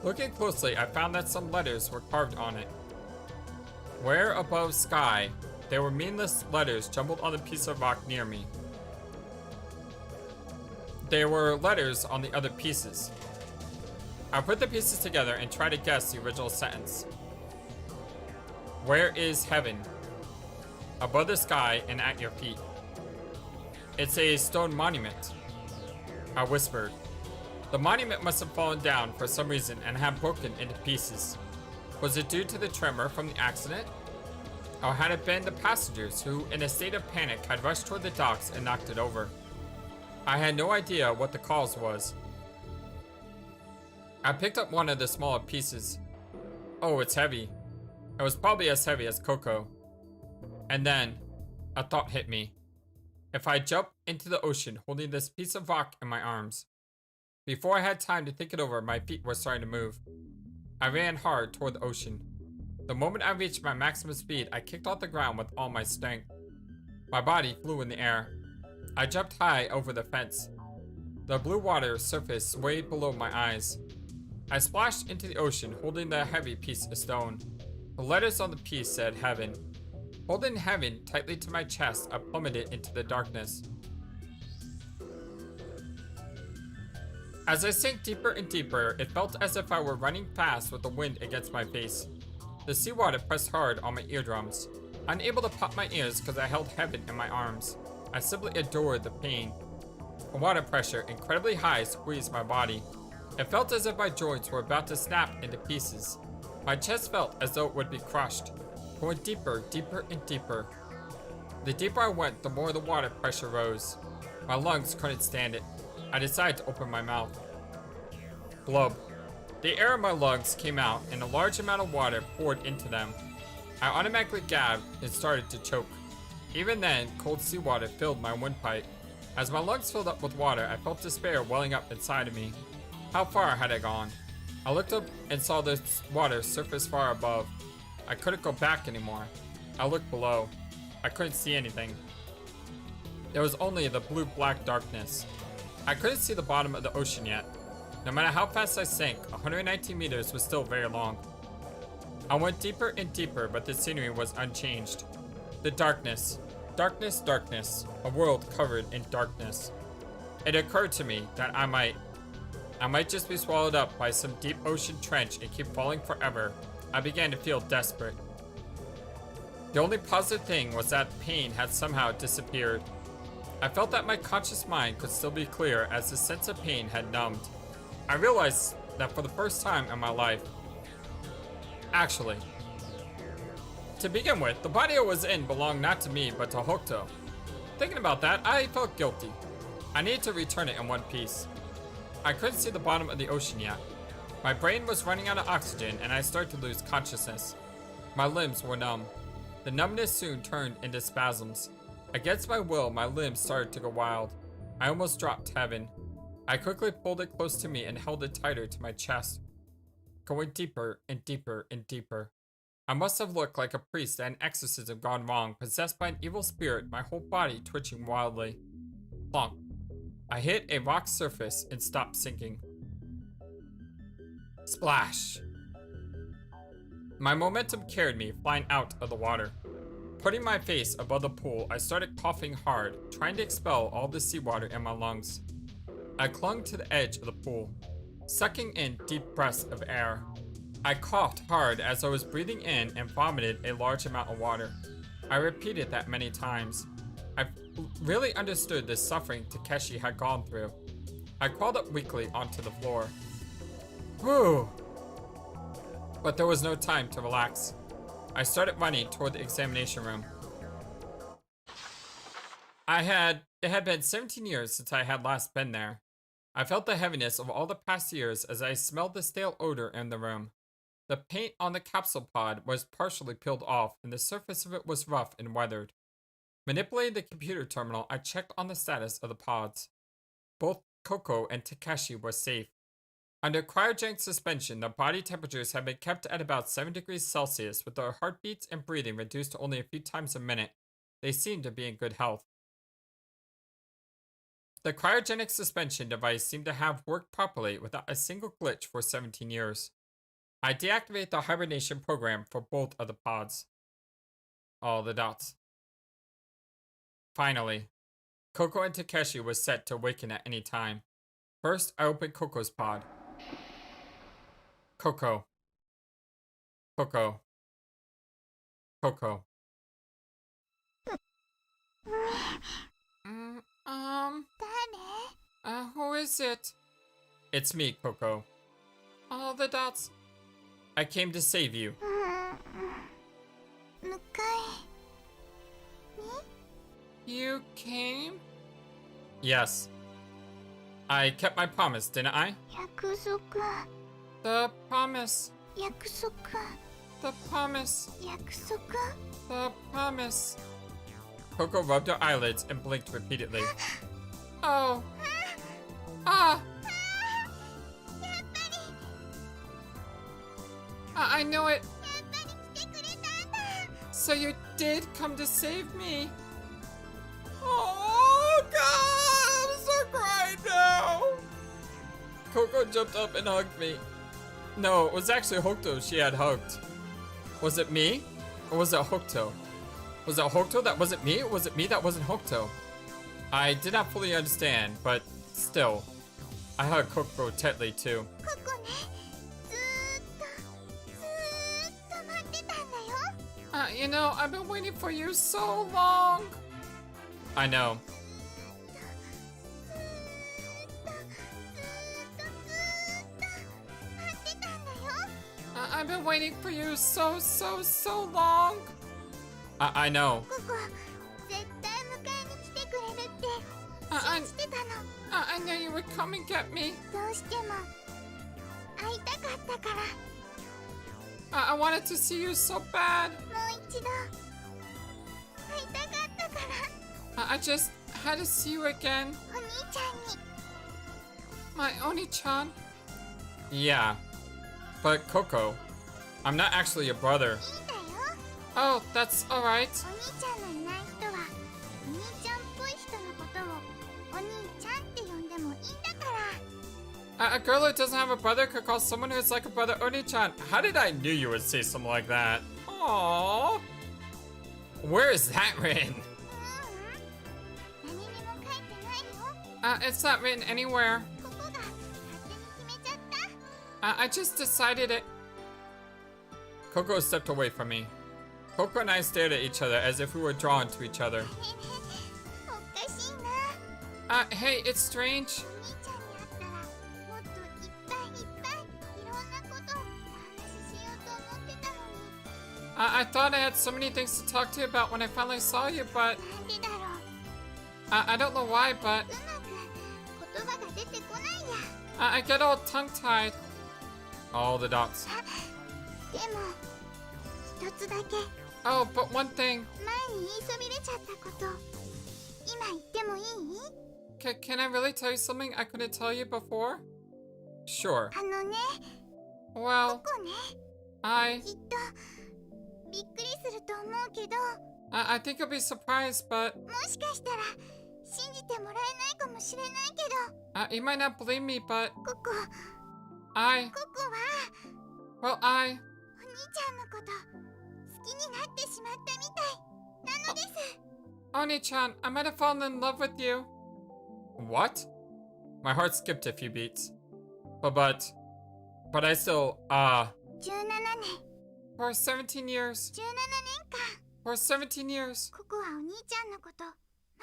Looking closely, I found that some letters were carved on it. Where above sky, there were meaningless letters jumbled on a piece of rock near me. There were letters on the other pieces. I put the pieces together and tried to guess the original sentence. Where is heaven? Above the sky and at your feet. It's a stone monument, I whispered. The monument must have fallen down for some reason and had broken into pieces. Was it due to the tremor from the accident? Or had it been the passengers who, in a state of panic, had rushed toward the docks and knocked it over? I had no idea what the cause was. I picked up one of the smaller pieces. Oh, it's heavy. It was probably as heavy as Coco. And then, a thought hit me. If I jumped into the ocean holding this piece of rock in my arms. Before I had time to think it over, my feet were starting to move. I ran hard toward the ocean. The moment I reached my maximum speed, I kicked off the ground with all my strength. My body flew in the air. I jumped high over the fence. The blue water surface swayed below my eyes. I splashed into the ocean holding the heavy piece of stone. The letters on the piece said heaven. Holding heaven tightly to my chest, I plummeted into the darkness. As I sank deeper and deeper, it felt as if I were running fast with the wind against my face. The seawater pressed hard on my eardrums. Unable to pop my ears because I held heaven in my arms. I simply adored the pain. The water pressure, incredibly high, squeezed my body. It felt as if my joints were about to snap into pieces. My chest felt as though it would be crushed, going deeper, deeper, and deeper. The deeper I went, the more the water pressure rose. My lungs couldn't stand it. I decided to open my mouth. Blub. The air in my lungs came out, and a large amount of water poured into them. I automatically gagged and started to choke. Even then, cold seawater filled my windpipe. As my lungs filled up with water, I felt despair welling up inside of me. How far had I gone? I looked up and saw the water surface far above. I couldn't go back anymore. I looked below. I couldn't see anything. There was only the blue-black darkness. I couldn't see the bottom of the ocean yet. No matter how fast I sank, 119 meters was still very long. I went deeper and deeper, but the scenery was unchanged. The darkness. Darkness, darkness. A world covered in darkness. It occurred to me that I might just be swallowed up by some deep ocean trench and keep falling forever. I began to feel desperate. The only positive thing was that pain had somehow disappeared. I felt that my conscious mind could still be clear as the sense of pain had numbed. I realized that for the first time in my life. Actually, to begin with, the body I was in belonged not to me but to Hokuto. Thinking about that, I felt guilty. I needed to return it in one piece. I couldn't see the bottom of the ocean yet. My brain was running out of oxygen and I started to lose consciousness. My limbs were numb. The numbness soon turned into spasms. Against my will, my limbs started to go wild. I almost dropped to heaven. I quickly pulled it close to me and held it tighter to my chest. Going deeper and deeper and deeper. I must have looked like a priest at an exorcism gone wrong, possessed by an evil spirit, my whole body twitching wildly. Plonk. I hit a rock surface and stopped sinking. Splash! My momentum carried me, flying out of the water. Putting my face above the pool, I started coughing hard, trying to expel all the seawater in my lungs. I clung to the edge of the pool, sucking in deep breaths of air. I coughed hard as I was breathing in and vomited a large amount of water. I repeated that many times. I really understood the suffering Takeshi had gone through. I crawled up weakly onto the floor. Whew! But there was no time to relax. I started running toward the examination room. It had been 17 years since I had last been there. I felt the heaviness of all the past years as I smelled the stale odor in the room. The paint on the capsule pod was partially peeled off and the surface of it was rough and weathered. Manipulating the computer terminal, I checked on the status of the pods. Both Coco and Takeshi were safe. Under cryogenic suspension, their body temperatures had been kept at about 7 degrees Celsius with their heartbeats and breathing reduced to only a few times a minute. They seemed to be in good health. The cryogenic suspension device seemed to have worked properly without a single glitch for 17 years. I deactivated the hibernation program for both of the pods. All the dots. Finally, Coco and Takeshi was set to awaken at any time. First, I opened Coco's pod. Coco. Coco. Coco. Who is it? It's me, Coco. All the dots. I came to save you. You came? Yes. I kept my promise, didn't I? The promise. The promise. The promise. Coco rubbed her eyelids and blinked repeatedly. Oh. Ah. I know it. So you did come to save me. Oh, God, I'm so crying now. Coco jumped up and hugged me. No, it was actually Hokuto she had hugged. Was it me? Or was it Hokuto? Was it Hokuto that wasn't me? Or was it me that wasn't Hokuto? I did not fully understand, but still. I hugged Coco tightly too. You know, I've been waiting for you so long. I know. I've been waiting for you so long. I know. I knew you would come and get me. I wanted to see you so bad. I just had to see you again. My Oni-chan. Yeah. But Coco, I'm not actually your brother. Oh, that's alright. A girl who doesn't have a brother could call someone who's like a brother Oni-chan. How did I knew you would say something like that? Aww. Where is that written? It's not written anywhere. I just decided it. Coco stepped away from me. Coco and I stared at each other as if we were drawn to each other. Hey, it's strange. I thought I had so many things to talk to you about when I finally saw you, but I don't know why, but I get all tongue-tied. All the dots. Oh, but one thing. Can I really tell you something I couldn't tell you before? Sure. Well, I think you'll be surprised, but you might not believe me, but well, Oni-chan, I might have fallen in love with you. What? My heart skipped a few beats. But I still, for 17 years. For 17 years. ここはお兄ちゃんのこと待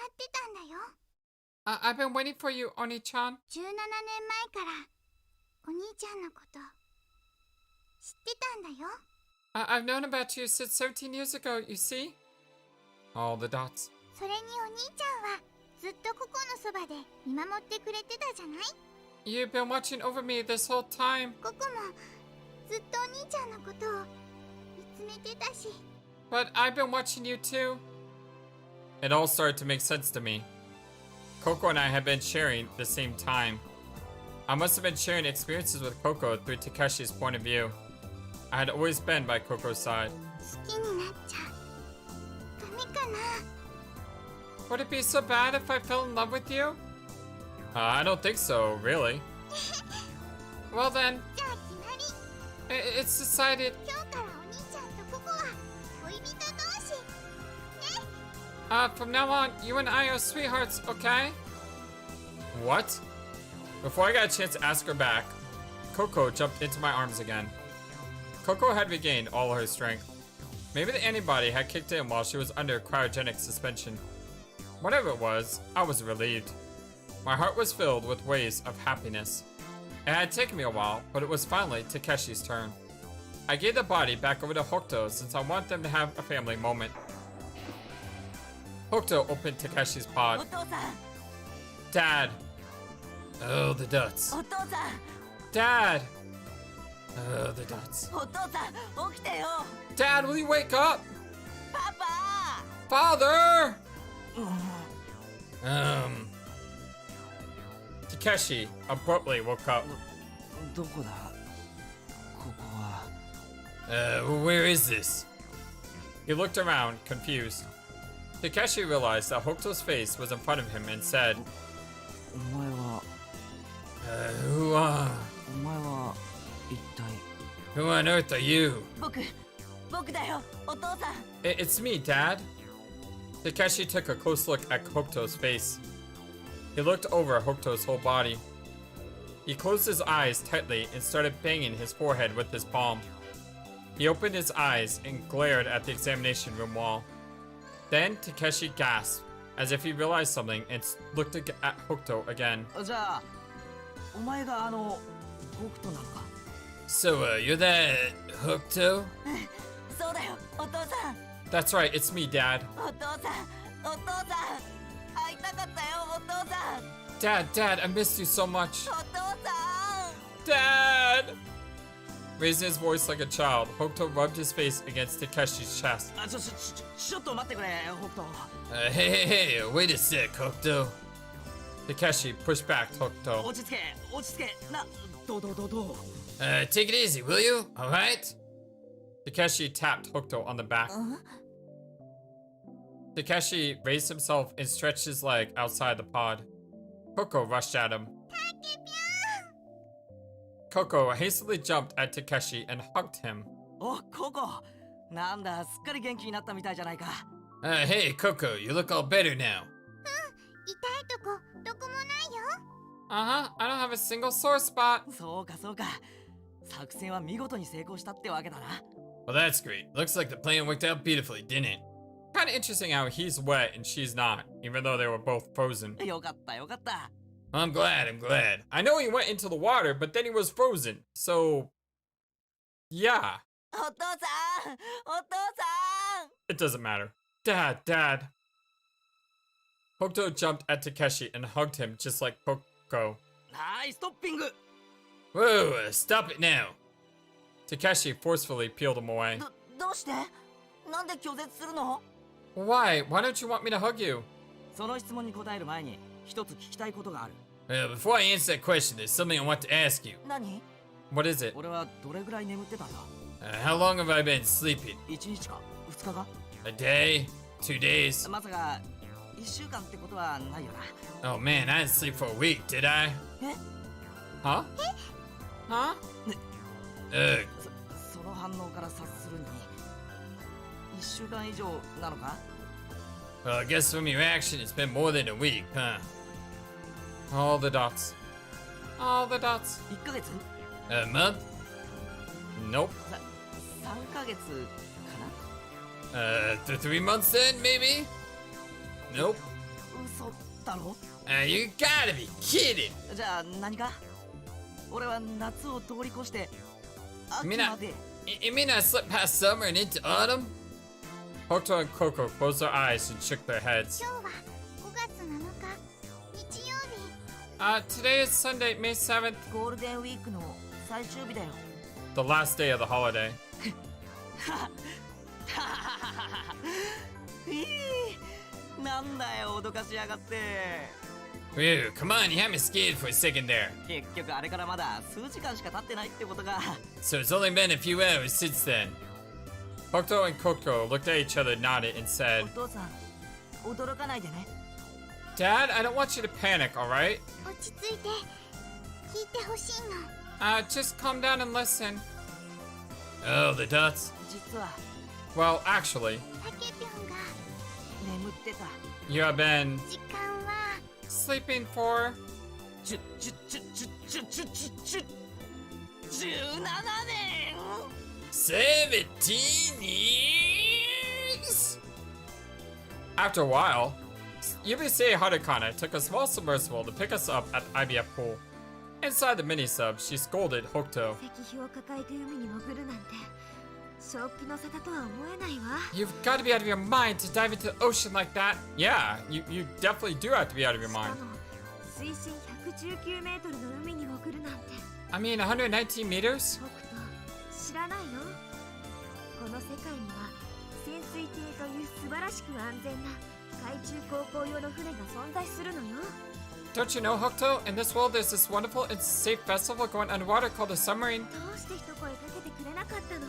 ってたんだよ。 I've been waiting for you, Oni-chan. 17年前からお兄ちゃんのこと知ってたんだよ。 I've known about you since 17 years ago, you see? All the dots. それにお兄ちゃんはずっとここのそばで見守ってくれてたじゃない。 You've been watching over me this whole time. ここもずっとお兄ちゃんのことを見つめてたし。 But I've been watching you too. It all started to make sense to me. Coco and I had been sharing the same time. I must have been sharing experiences with Coco through Takeshi's point of view. I had always been by Coco's side. 好きになっちゃダメかな。 Would it be so bad if I fell in love with you? I don't think so, really. Well then, じゃあ決まり。 it's decided. 今日からお兄ちゃんとここは恋人同士ね。 From now on, you and I are sweethearts, okay? What? Before I got a chance to ask her back, Coco jumped into my arms again. Coco had regained all her strength. Maybe the antibody had kicked in while she was under cryogenic suspension. Whatever it was, I was relieved. My heart was filled with waves of happiness. It had taken me a while, but it was finally Takeshi's turn. I gave the body back over to Hokuto since I want them to have a family moment. Hokuto opened Takeshi's お pod. 父さん Dad. Oh, the dots. お父さん Dad. Oh, the dots. お父さん起きてよ Dad, will you wake up? パパ Father! うん Takeshi abruptly woke up. どこだここは Where is this? He looked around, confused. Takeshi realized that Hokuto's face was in front of him and said, お前は Who お前は一体 on earth are you? 僕だよお父さん It's me, Dad. Takeshi took a close look at Hokuto's face. He looked over Hokuto's whole body. He closed his eyes tightly and started banging his forehead with his palm. He opened his eyes and glared at the examination room wall. Then Takeshi gasped, as if he realized something, and looked at Hokuto again. じゃあお前が僕となのか So, you're that Hokuto? そうだよお父さん That's right, it's me, Dad. お父さんお父さん会いたかったよお父さん Dad, I missed you so much. お父さん Dad! Raising his voice like a child, Hokuto rubbed his face against Takeshi's chest. ちょっと待ってくれ北斗 Hey, wait a sec, Hokuto. Takeshi pushed back Hokuto. 落ち着けなどう Take it easy, will you? Alright? Takeshi tapped Hokuto on the back. Takeshi raised himself and stretched his leg outside the pod. Coco rushed at him. Coco hastily jumped at Takeshi and hugged him. おココなんだすっかり元気になったみたいじゃないか Hey, Coco, you look all better now. 痛いとこどこもないよ。 I don't have a single sore spot. そうか作戦は見事に成功したってわけだな Well, that's great. Looks like the plan worked out beautifully, didn't it? Kind of interesting how he's wet and she's not, even though they were both frozen. よかった I'm glad. I know he went into the water, but then he was frozen. So, yeah. お父さん It doesn't matter. Dad. Hokuto jumped at Takeshi and hugged him just like Coco. はいストッピング Whoa, stop it now. Takeshi forcefully peeled him away. どうしてなんで拒絶するの Why don't you want me to hug you? その質問に答える前に一つ聞きたいことがある Before I answer that question, there's something I want to ask you. 何 What is it? 俺はどれぐらい眠ってたんだ How long have I been sleeping? 1日か2日か A day? 2 days? まさか1週間ってことはないよな Oh man, I didn't sleep for a week, did I? え Huh? Huh? Ugh. その反応から察するに1週間以上なのか Well, I guess from your action, it's been more than a week, huh? All the dots. 1ヶ月 A month? Nope. 3ヶ月か3 months then, maybe? Nope. 嘘だろ You gotta be kidding. じゃあ何か俺は夏を通り越して秋 mean I- まで You mean I slipped past summer and into autumn? Hokuto and Coco closed their eyes and shook their heads. 今日は5月7日日曜日。 Today is Sunday, May 7th, ゴールデンウィークの最終日だよ the last day of the holiday. なんだよ脅かしやがって Phew, come on, you had me scared for a second there. 結局あれからまだ数時間しか経ってないってことが So it's only been a few hours since then. Hokuto and Coco looked at each other, nodded, and お said, 父さん驚かないでね Dad, I don't want you to panic, alright? 落ち着いて聞いてほしいの。 Just calm down and listen. Oh, the dots. 実は Well, actually, タケピョンが眠ってた you have been 時間は sleeping for... 17年 17 years? After a while, Yubisei Harukana took a small submersible to pick us up at the IBF pool. Inside the mini-sub, she scolded Hokuto. 石碑を抱えて海に潜るなんて正気の沙汰とは思えないわ You've got to be out of your mind to dive into the ocean like that. Yeah, you definitely do have to be out of your しか mind. も水深119メートルの海に潜るなんて I mean, 119 meters? 僕と知らないのこの世界には潜水艇という素晴らしく安全な海中航行用の船が存在するのよ Don't you know, Hokuto? In this world, there's this wonderful and safe vessel going underwater called a submarine. どうして一声かけてくれなかったの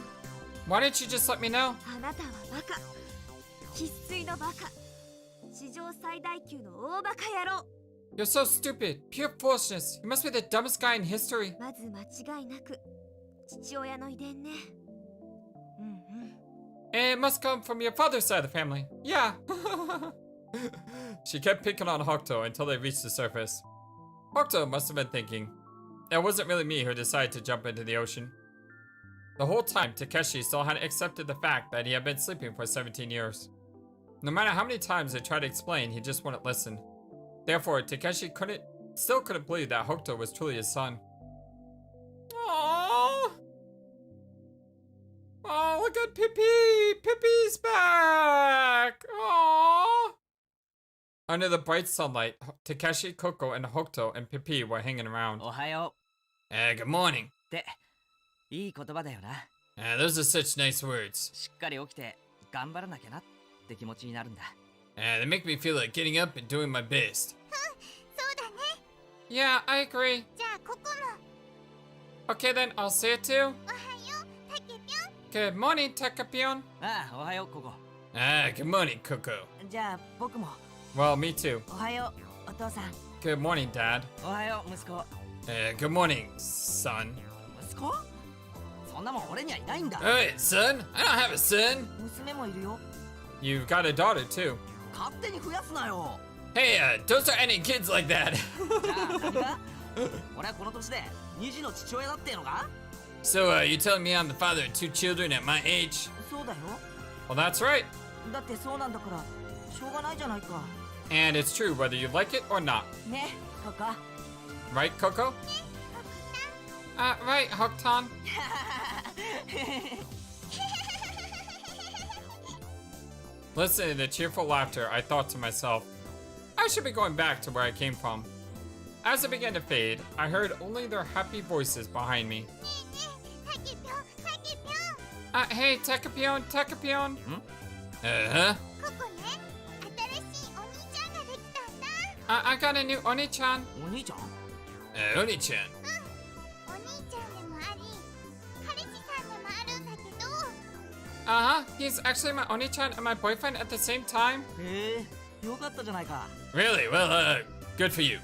Why didn't you just let me know? あなたはバカ生粋のバカ史上最大級の大バカ野郎 You're so stupid. Pure foolishness. You must be the dumbest guy in history. まず間違いなく父親の遺伝ねうんうん And it must come from your father's side of the family. Yeah. She kept picking on Hokuto until they reached the surface. Hokuto must have been thinking, it wasn't really me who decided to jump into the ocean. The whole time, Takeshi still hadn't accepted the fact that he had been sleeping for 17 years. No matter how many times they tried to explain, he just wouldn't listen. Therefore, Takeshi still couldn't believe that Hokuto was truly his son. Aww. Oh, look at Pippi! Pippi's back! Aww! Under the bright sunlight, Takeshi, Coco, and Hokuto and Pippi were hanging around. おはよ Good morning. うっていい言葉だよな Those are such nice words. しっかり起きて頑張らなきゃなって気持ちになるんだ They make me feel like getting up and doing my best. そうだね。 Yeah, I agree. じゃあここも Okay then, I'll say it too. おはようタケピョン。 Good morning, Takapion. ああおはようここ Good morning, Coco. じゃあ僕も Well, me too. おはようお父さん Good morning, Dad. おはよう息子 Good morning, son. 息子そんなもん俺にはいないんだ Hey, son? I don't have a son. 娘もいるよ You've got a daughter too. 勝手に増やすなよ Hey, don't start any kids like that. じゃあ何か俺はこの年で2児の父親だってのか So, you telling me I'm the father of 2 children at my age? そうだよ Well, that's right. だってそうなんだからしょうがないじゃないか And it's true whether you like it or not. ねココ Right, Coco? Right, Hokuton. Listening to the cheerful laughter, I thought to myself, I should be going back to where I came from. As it began to fade, I heard only their happy voices behind me. タケピョンタケピョン。 Hey, Tekapion, Tekapion. Uh-huh. ここね、新しいお兄ちゃんができたんだ。 I got a new Oni-chan. お兄ちゃん Oni-chan. お兄ちゃんでもあり、彼氏さんでもあるんだけど、 Uh-huh. He's actually my Oni-chan and my boyfriend at the same time. へえよかったじゃないか Really? Well, good for you.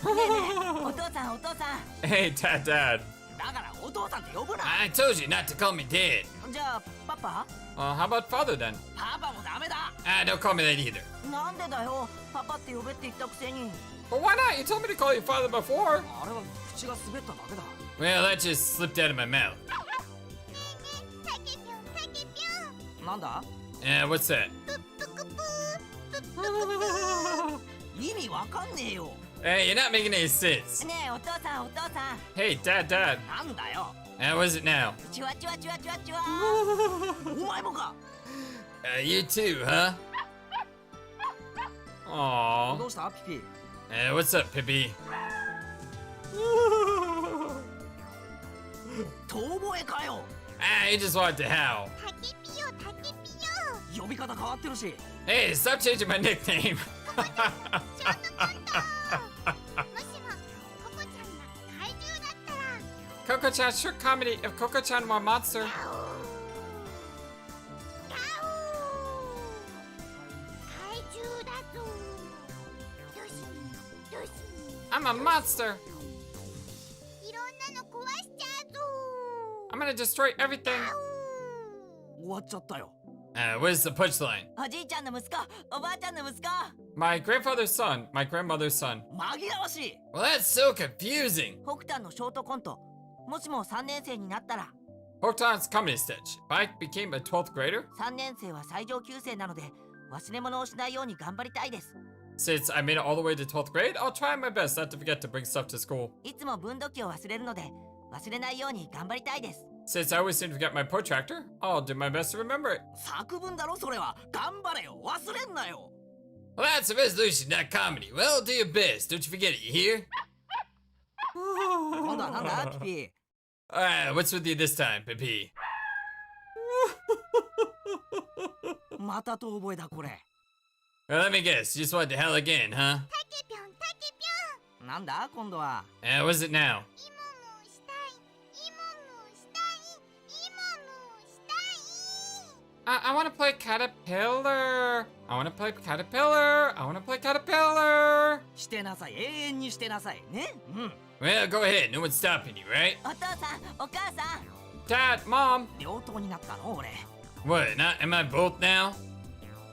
ねえねえお父さんお父さん Hey, Dad. だからお父さんって呼ぶな I told you not to call me Dad. じゃあパパ How about father then? パパもダメだ Don't call me that either. なんでだよパパって呼べって言ったくせに But why not? You told me to call you father before. あれは口が滑っただけだ Well, that just slipped out of my mouth. タケピョンタケピョン。なんだ What's that? 意味わかんねえよ。 Hey, you're not making any sense. ねえお父さんお父さん。 Hey, Dad. なんだよ。 What is it now? チワチワチワチワチワ。お前もか。You too, huh? ど Aww. うしたピピ。 What's up, Pippi? 遠吠えかよ。 You just wanted to howl. タケピヨタケピヨ。呼び方変わってるし。 Hey, stop changing my nickname. ショートカット。もしもココちゃんが怪獣だったら。 Coco-chan, short comedy if Coco-chan were a monster. ガオー。怪獣だぞ。よしよし。 I'm a monster. いろんなの壊しちゃうぞ。 I'm gonna destroy everything. 終わっちゃったよ。 Where's the punchline? おじいちゃんの息子、おばあちゃんの息子。 My grandfather's son, my grandmother's son. 紛らわしい。 Well, that's so confusing. 北端のショートコント。もしも3年生になったら。 Hokutan's comedy sketch. If I became a 12th grader? 3年生は最上級生なので忘れ物をしないように頑張りたいです。 Since I made it all the way to 12th grade, I'll try my best not to forget to bring stuff to school. いつも分度器を忘れるので忘れないように頑張りたいです。 Since I always seem to forget my protractor, I'll do my best to remember it. 作文だろそれは。頑張れよ。忘れんなよ。 Well, that's a resolution, not comedy. Well, do your best. Don't you forget it, you hear? 今度はなんだピピ。 What's with you this time, Pippi? また遠吠えだこれ。 Well, let me guess. You just wanted to hell again, huh? タケピョンタケピョン。なんだ今度は。 What is it now? イモムしたい。イモムしたい。イモムしたい。 I want to play Caterpillar. I want to play Caterpillar. I want to play Caterpillar. してなさい。永遠にしてなさい。ね。うん。 Well, go ahead. No one's stopping you, right? お父さん、お母さん。 Dad, Mom. 両党になったの俺。 What? Am I both now?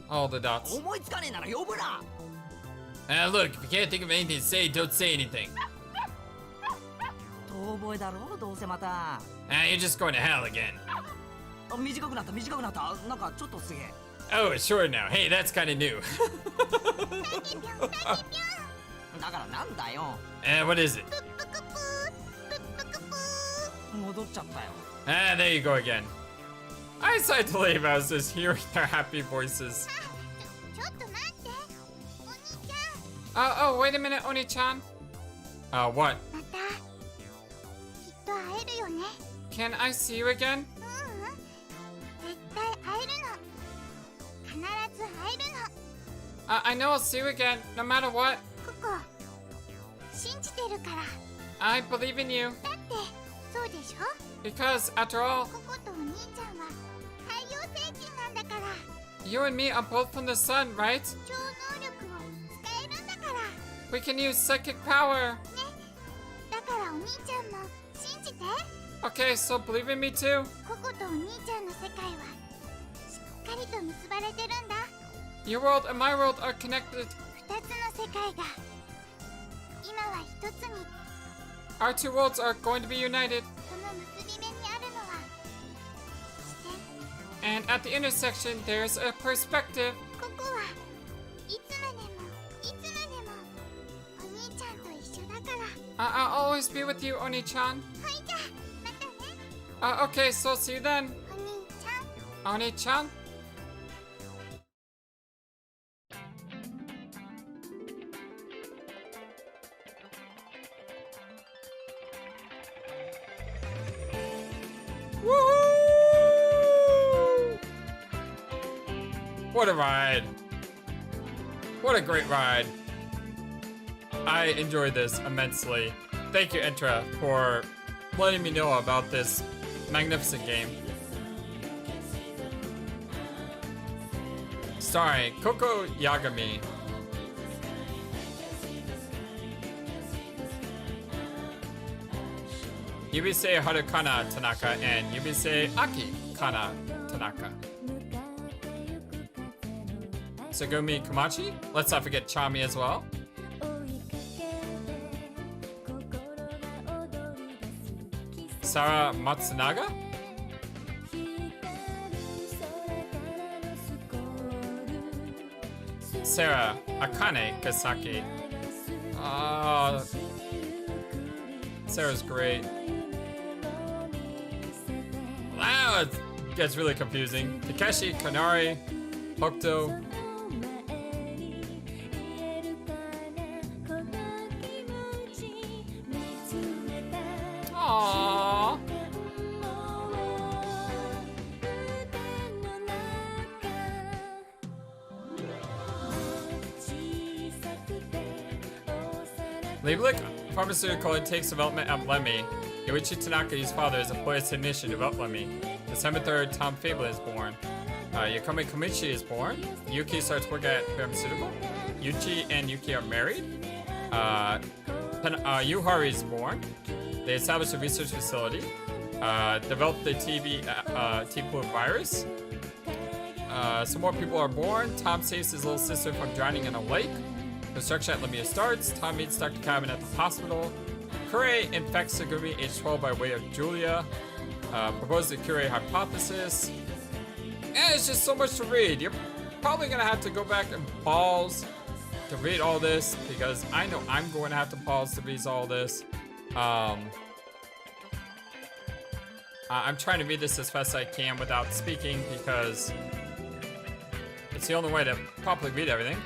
All the dots. 思いつかねえなら呼ぶな。 Look, if you can't think of anything to say, don't say anything. 遠吠えだろどうせまた。You're just going to hell again. あ短くなった短くなった。なんかちょっとすげえ。 Oh, it's short now. Hey, that's kind of new. タケピョンタケピョン。だからなんだよ。 What is it? プップクプープップクプー。戻っちゃったよ。 There you go again. I decided to leave. I was just hearing their happy voices. ちょっと待って。お兄ちゃん。 Oh, wait a minute, Oni-chan. What? またきっと会えるよね。 Can I see you again? ううん絶対会えるの。必ず会えるの。 I know I'll see you again, no matter what. ココ信じてるから。 I believe in you. だってそうでしょ。 Because, after all, ココとお兄ちゃんは太陽星人なんだから。 you and me are both from the sun, right? 超能力を使えるんだから。 We can use psychic power. だからお兄ちゃんも信じて。 Okay, so believe in me too. ココとお兄ちゃんの世界はしっかりと結ばれてるんだ。 Your world and my world are connected. 二つの世界が今は一つに。 Our two worlds are going to be united. その結び目にあるのは視点。 And at the intersection, there's a perspective. ここはいつまでもいつまでもお兄ちゃんと一緒だから。 I'll always be with you, Oni-chan. はいじゃあまたね Okay, so see you then, お兄ちゃん。 Oni-chan. Woohoo! What a ride. What a great ride. I enjoyed this immensely. Thank you, Entra, for letting me know about this magnificent game. Starring Coco Yagami. Yubisei Harukana Tanaka and Yubisei Aki Kana Tanaka. Sagumi Komachi. Let's not forget Chami as well. Sara Matsunaga. Sarah, Akane, Kasaki. Sarah's great. Wow, it gets really confusing. Takeshi, Kanari, Hokuto. Aww. Epilogue Pharmaceutical takes development at Lemmy. Yoichi Tanaka's father is employed as a technician to develop Lemmy. December 3rd, Tom Fable is born. Yakome Komichi is born. Yuki starts work at Pharmaceutical. Yuchi and Yuki are married. Yuhari is born. They established a research facility. Developed the T-flu virus. Some more people are born. Tom saves his little sister from drowning in a lake. Construction at Lemia starts. Tom meets Dr. Cabin at the hospital. Kure infects Segumi, age 12, by way of Julia. Proposes the Kure hypothesis. And it's just so much to read. You're probably gonna have to go back and pause to read all this, because I know I'm going to have to pause to read all this. I'm trying to read this as fast as I can without speaking, because it's the only way to properly read everything.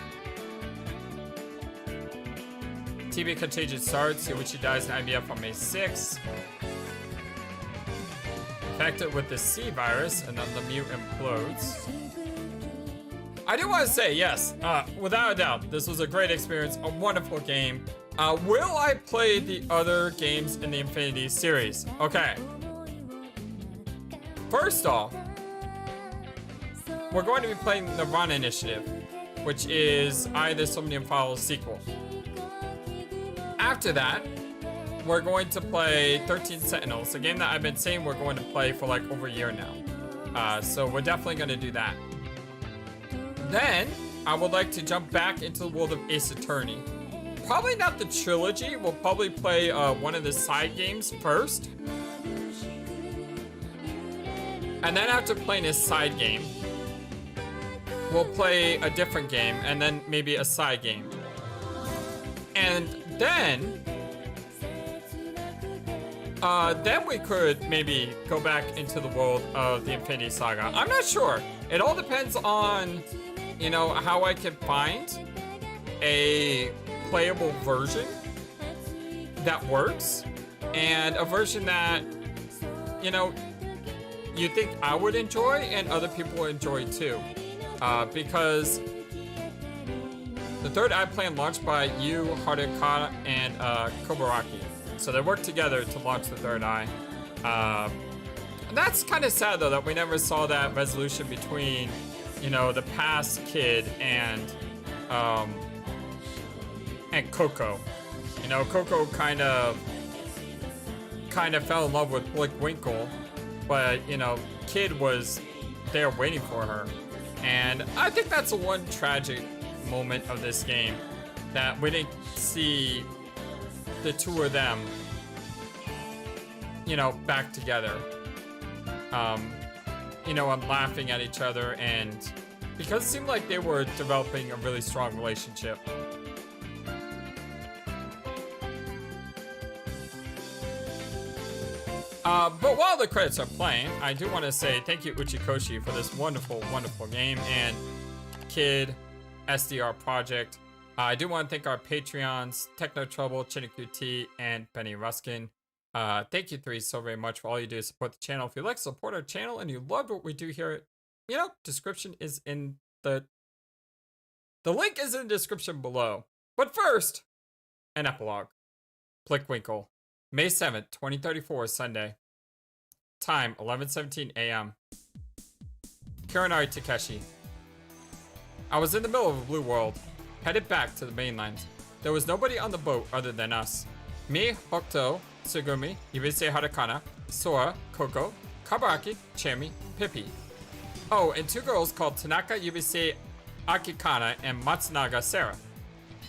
TB contagion starts. Yoichi dies in IVF on May 6th. Infected with the C virus, and then Lemieux implodes. I do want to say, yes, without a doubt, this was a great experience, a wonderful game. Will I play the other games in the Infinity series? Okay. First off, we're going to be playing the Run Initiative, which is I, the Somnium Files sequel. After that, we're going to play 13 Sentinels, a game that I've been saying we're going to play for like over a year now. So we're definitely going to do that. Then, I would like to jump back into the world of Ace Attorney. Probably not the trilogy, we'll probably play one of the side games first. And then after playing a side game, we'll play a different game, and then maybe a side game. And then we could maybe go back into the world of the Infinity Saga. I'm not sure. It all depends on, you know, how I can find a playable version that works, and a version that, you know, you think I would enjoy and other people will enjoy too. Because the Third Eye plan launched by Yu Haruka and Kobaraki. So they worked together to launch the Third Eye. That's kind of sad though, that we never saw that resolution between, you know, the past KID and Coco. You know, Coco kind of fell in love with Winkle, but you know, KID was there waiting for her. And I think that's the one tragic moment of this game, that we didn't see the two of them, you know, back together. You know, and laughing at each other, and because it seemed like they were developing a really strong relationship. But while the credits are playing, I do want to say thank you, Uchikoshi, for this wonderful, wonderful game, and KID, SDR Project. I do want to thank our Patreons, Techno Trouble, ChinikuT, and Benny Ruskin. Thank you three so very much for all you do to support the channel. If you like to support our channel and you loved what we do here, you know, description is in the link is in the description below. But first, an epilogue. Plickwinkle, May 7th, 2034, Sunday. Time, 11:17 a.m. Kurenari Takeshi. I was in the middle of a blue world, headed back to the mainland. There was nobody on the boat other than us. Me, Hokuto, Tsugumi, Yubise Harakana, Sora, Coco, Kabaraki, Chermi, Pippi. Oh, and two girls called Tanaka, Yubise, Akikana, and Matsunaga Sarah.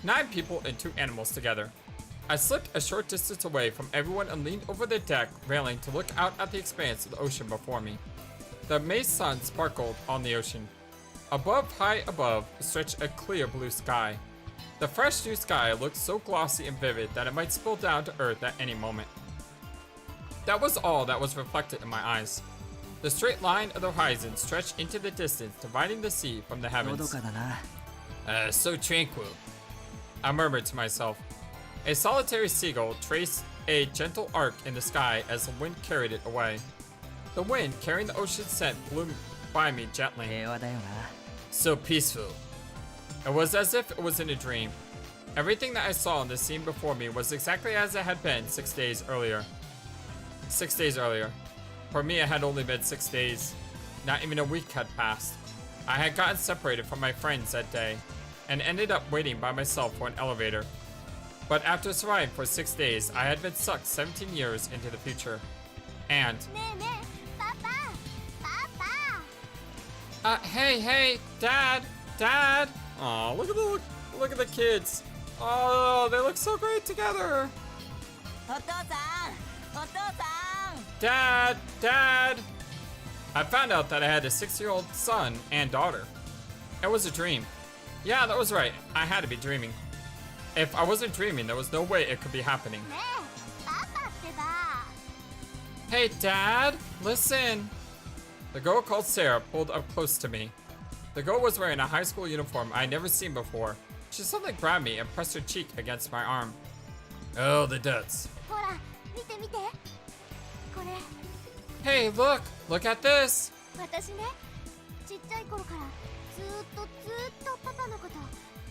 9 people and 2 animals together. I slipped a short distance away from everyone and leaned over the deck railing to look out at the expanse of the ocean before me. The May sun sparkled on the ocean. High above, stretched a clear blue sky. The fresh new sky looked so glossy and vivid that it might spill down to earth at any moment. That was all that was reflected in my eyes. The straight line of the horizon stretched into the distance, dividing the sea from the heavens. So tranquil, I murmured to myself. A solitary seagull traced a gentle arc in the sky as the wind carried it away. The wind, carrying the ocean scent, blew by me gently. So peaceful. It was as if it was in a dream. Everything that I saw in the scene before me was exactly as it had been 6 days earlier. 6 days earlier. For me, it had only been 6 days. Not even a week had passed. I had gotten separated from my friends that day and ended up waiting by myself for an elevator. But after surviving for 6 days, I had been sucked 17 years into the future. And... hey, Dad! Aw, look at the kids. Oh, they look so great together. Dad! I found out that I had a 6-year-old son and daughter. It was a dream. Yeah, that was right. I had to be dreaming. If I wasn't dreaming, there was no way it could be happening. Hey, Dad, listen. The girl called Sarah pulled up close to me. The girl was wearing a high school uniform I had never seen before. She suddenly grabbed me and pressed her cheek against my arm. Oh, the duds. Hey, look at this.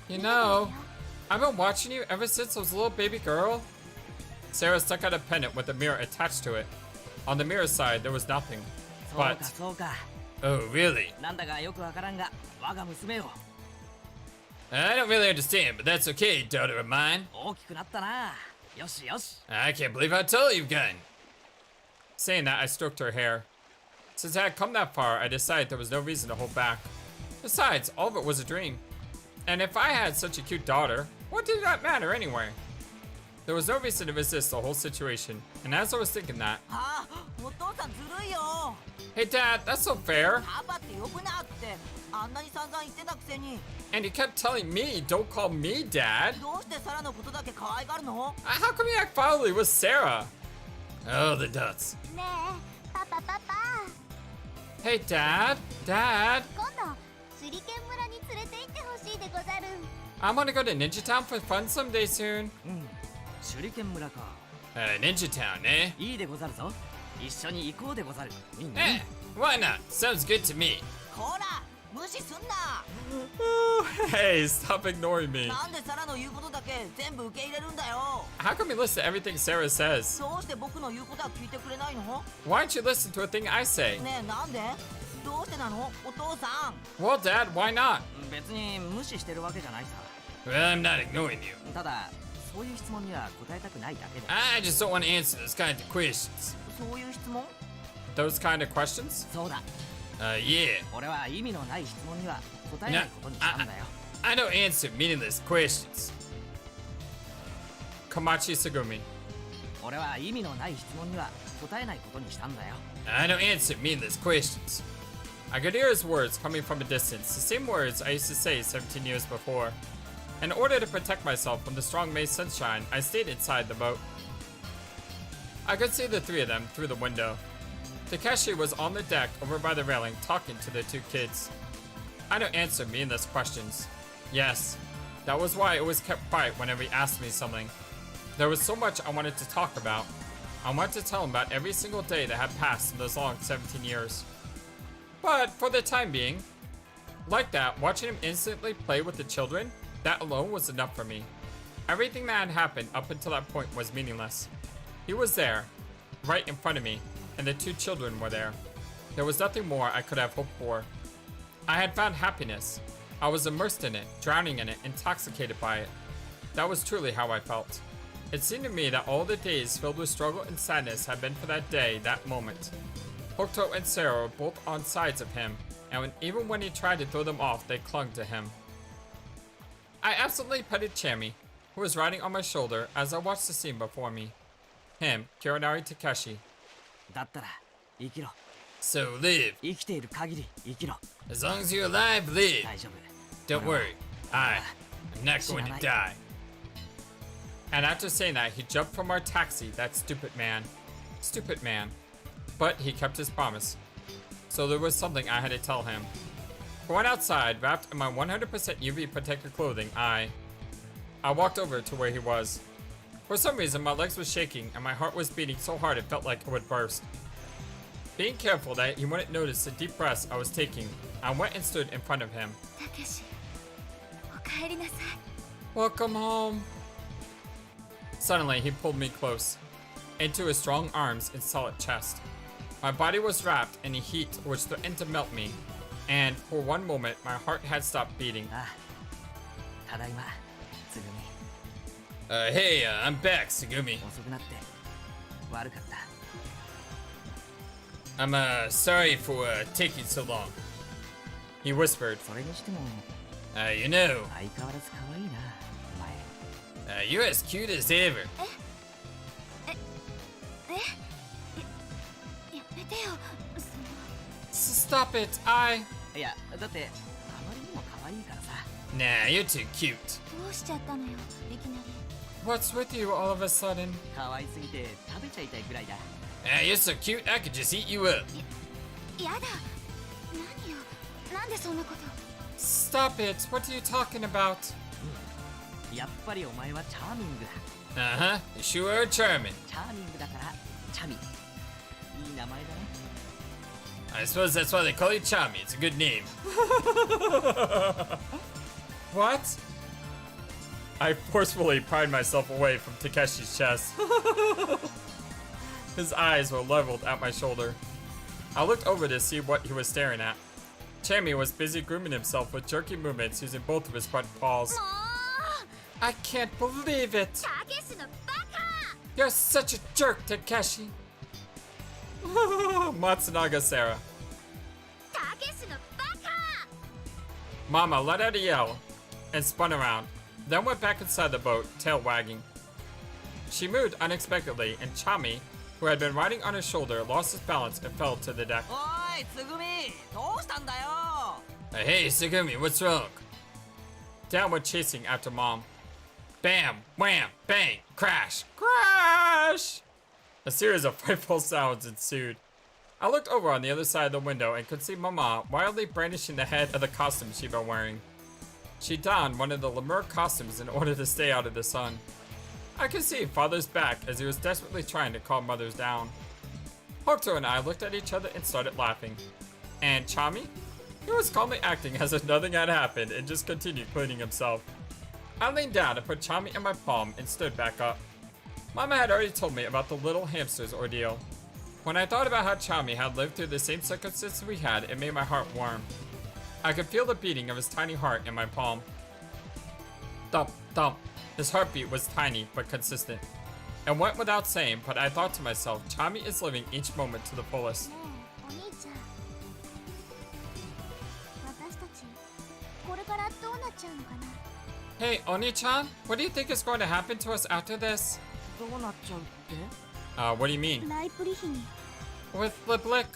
You know, I've been watching you ever since I was a little baby girl. Sarah stuck out a pendant with a mirror attached to it. On the mirror side, there was nothing. But... Oh, really? I don't really understand, but that's okay, daughter of mine. I can't believe how tall you've gotten. Saying that, I stroked her hair. Since I had come that far, I decided there was no reason to hold back. Besides, all of it was a dream. And if I had such a cute daughter, what did that matter anyway? There was no reason to resist the whole situation, and as I was thinking that... Hey Dad, that's so fair. And you kept telling me, don't call me Dad. How come you act foully with Sarah? Oh, the duds. Hey Dad, I want to go to Ninja Town for fun someday soon. Ninja Town, eh? Why not? Sounds good to me. Oh, hey, stop ignoring me. How come you listen to everything Sarah says? Why don't you listen to a thing I say? Well, Dad, why not? Well, I'm not ignoring you. I just don't want to answer those kind of questions. Those kind of questions? Yeah. I don't answer meaningless questions. Komachi Sugumi. I don't answer meaningless questions. I could hear his words coming from a distance, the same words I used to say 17 years before. In order to protect myself from the strong May sunshine, I stayed inside the boat. I could see the three of them through the window. Takeshi was on the deck over by the railing talking to the two kids. I don't answer meaningless questions. Yes, that was why it was kept quiet whenever he asked me something. There was so much I wanted to talk about. I wanted to tell him about every single day that had passed in those long 17 years. But for the time being, like that, watching him instantly play with the children, that alone was enough for me. Everything that had happened up until that point was meaningless. He was there, right in front of me, and the two children were there. There was nothing more I could have hoped for. I had found happiness. I was immersed in it, drowning in it, intoxicated by it. That was truly how I felt. It seemed to me that all the days filled with struggle and sadness had been for that day, that moment. Hokuto and Sarah were both on sides of him, and even when he tried to throw them off, they clung to him. I absolutely petted Chami, who was riding on my shoulder as I watched the scene before me. Him, Kironari Takeshi. So live. 生きている限り生きろ。 As long as you're alive, live. 大丈夫。 Don't worry. I'm not going to die. And after saying that, he jumped from our taxi, that stupid man. Stupid man. But he kept his promise. So there was something I had to tell him. I went outside, wrapped in my 100% UV protected clothing. I walked over to where he was. For some reason, my legs were shaking and my heart was beating so hard it felt like it would burst. Being careful that he wouldn't notice the deep breaths I was taking, I went and stood in front of him. たけし、おかえりなさい。 Welcome home. Suddenly, he pulled me close, into his strong arms and solid chest. My body was wrapped in a heat which threatened to melt me, and for one moment, my heart had stopped beating. ああ、ただいま、つぐみ。 Hey, I'm back, Tsugumi. 遅くなって悪かった。 I'm, sorry for, taking so long. He whispered. それにしても You know, 相変わらず可愛いな、お前。 you're as cute as ever. やめてよ。 Stop it, いや、だってあまりにも可愛いからさ。 Nah, you're too cute. どうしちゃったのよ、いきなり。 What's with you all of a sudden? 可愛すぎて食べちゃいたいぐらいだ。 You're so cute, I could just eat you up. やだ。何よ。なんでそんなこと。 Stop it, what are you talking about? やっぱりお前はチャーミングだ。 Uh-huh, you sure are charming. チャーミングだからチャミ。いい名前だね。 I suppose that's why they call you Chami. It's a good name. What? I forcefully pried myself away from Takeshi's chest. His eyes were leveled at my shoulder. I looked over to see what he was staring at. Chami was busy grooming himself with jerky movements using both of his front paws. もう。 I can't believe it! たけしのバカ。 You're such a jerk, Takeshi! Matsunaga Sarah. たけしのバカ。 Mama let out a yell and spun around, then went back inside the boat, tail wagging. She moved unexpectedly, and Chami, who had been riding on her shoulder, lost his balance and fell to the deck. おーい、つぐみ、どうしたんだよ。 Hey, Tsugumi, what's wrong? Dad went chasing after Mom. Bam, wham, bang, crash, crash! A series of frightful sounds ensued. I looked over on the other side of the window and could see Mama wildly brandishing the head of the costume she'd been wearing. She donned one of the lemur costumes in order to stay out of the sun. I could see Father's back as he was desperately trying to calm Mother's down. Hokuto and I looked at each other and started laughing. And Chami? He was calmly acting as if nothing had happened and just continued cleaning himself. I leaned down and put Chami in my palm and stood back up. Mama had already told me about the little hamster's ordeal. When I thought about how Chami had lived through the same circumstances we had, it made my heart warm. I could feel the beating of his tiny heart in my palm. Thump, thump. His heartbeat was tiny but consistent. It went without saying, but I thought to myself, Chami is living each moment to the fullest. ねえお兄ちゃん私たちこれからどうなっちゃうのかな Hey, Oni-chan, what do you think is going to happen to us after this? どうなっちゃうって？ What do you mean? ライプリヒに With the blick.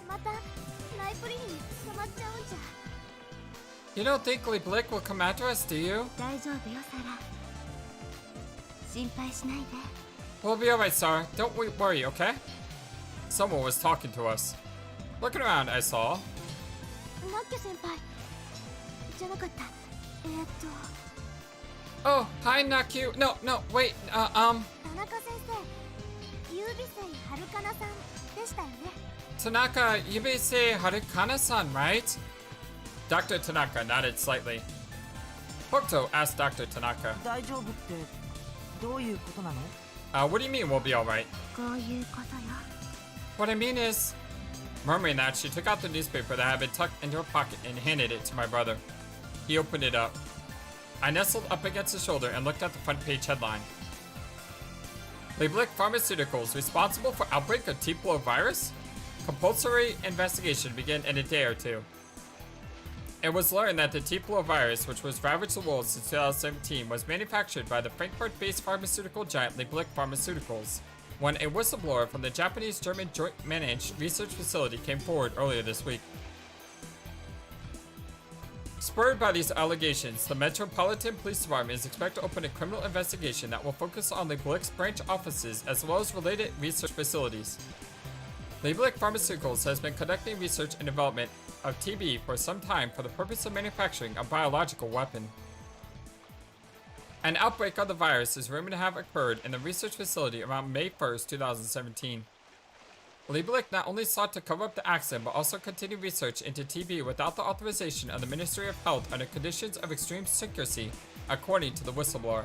またライプリヒに捕まっちゃうんじゃ You don't think Blick will come after us, do you? 大丈夫よサラ心配しないで We'll be alright, Sarah. Don't worry, okay? Someone was talking to us. Looking around, I saw... ナッケ先輩じゃなかったOh, hi, Naku. No, wait, 田中先生優美生はるかなさんでしたよね Tanaka Yubese Harukana-san, right? Dr. Tanaka nodded slightly. Hokuto asked Dr. Tanaka, 大丈夫ってどういうことなの？ what do you mean we'll be alright? こういうことよ What I mean is... Murmuring that, she took out the newspaper that had been tucked into her pocket and handed it to my brother. He opened it up. I nestled up against his shoulder and looked at the front page headline. Liblick Pharmaceuticals responsible for outbreak of T-Plo virus? Compulsory investigation began in a day or two. It was learned that the T-Plo virus, which was ravaged the world since 2017, was manufactured by the Frankfurt-based pharmaceutical giant Liblick Pharmaceuticals. when a whistleblower from the Japanese-German joint managed research facility came forward earlier this week. Spurred by these allegations, the Metropolitan Police Department is expected to open a criminal investigation that will focus on LibLiX branch offices as well as related research facilities. LibLiX Pharmaceuticals has been conducting research and development of TB for some time for the purpose of manufacturing a biological weapon. An outbreak of the virus is rumored to have occurred in the research facility around May 1st, 2017. LibLiX not only sought to cover up the accident, but also continued research into TB without the authorization of the Ministry of Health under conditions of extreme secrecy, according to the whistleblower.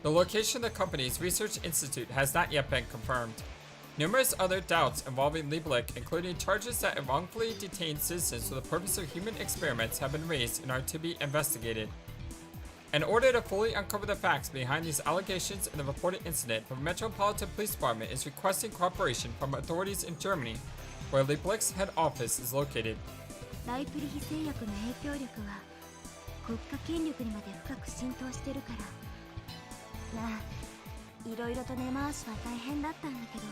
The location of the company's research institute has not yet been confirmed. Numerous other doubts involving LibLiX, including charges that it wrongfully detained citizens for the purpose of human experiments, have been raised and are to be investigated. In order to fully uncover the facts behind these allegations and the reported incident, the Metropolitan Police Department is requesting cooperation from authorities in Germany, where LibLiX's head office is located. ライプリヒ製薬の影響力は国家権力にまで深く浸透してるから。まあ、いろいろと根回しは大変だったんだけど。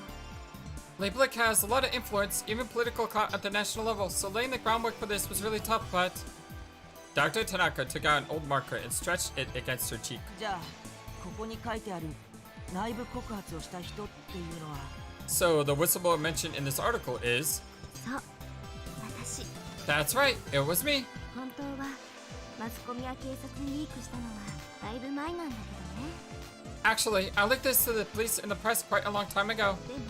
LibLiX has a lot of influence, even political clout at the national level, so laying the groundwork for this was really tough, but... Dr. Tanaka took out an old marker and stretched it against her cheek. じゃあここに書いてある内部告発をした人っていうのは So the whistleblower mentioned in this article is... そう、私。 That's right, it was me. 本当はマスコミや警察にリークしたのはだいぶ前なんだけどね。 Actually, I leaked this to the police and the press quite a long time ago. でも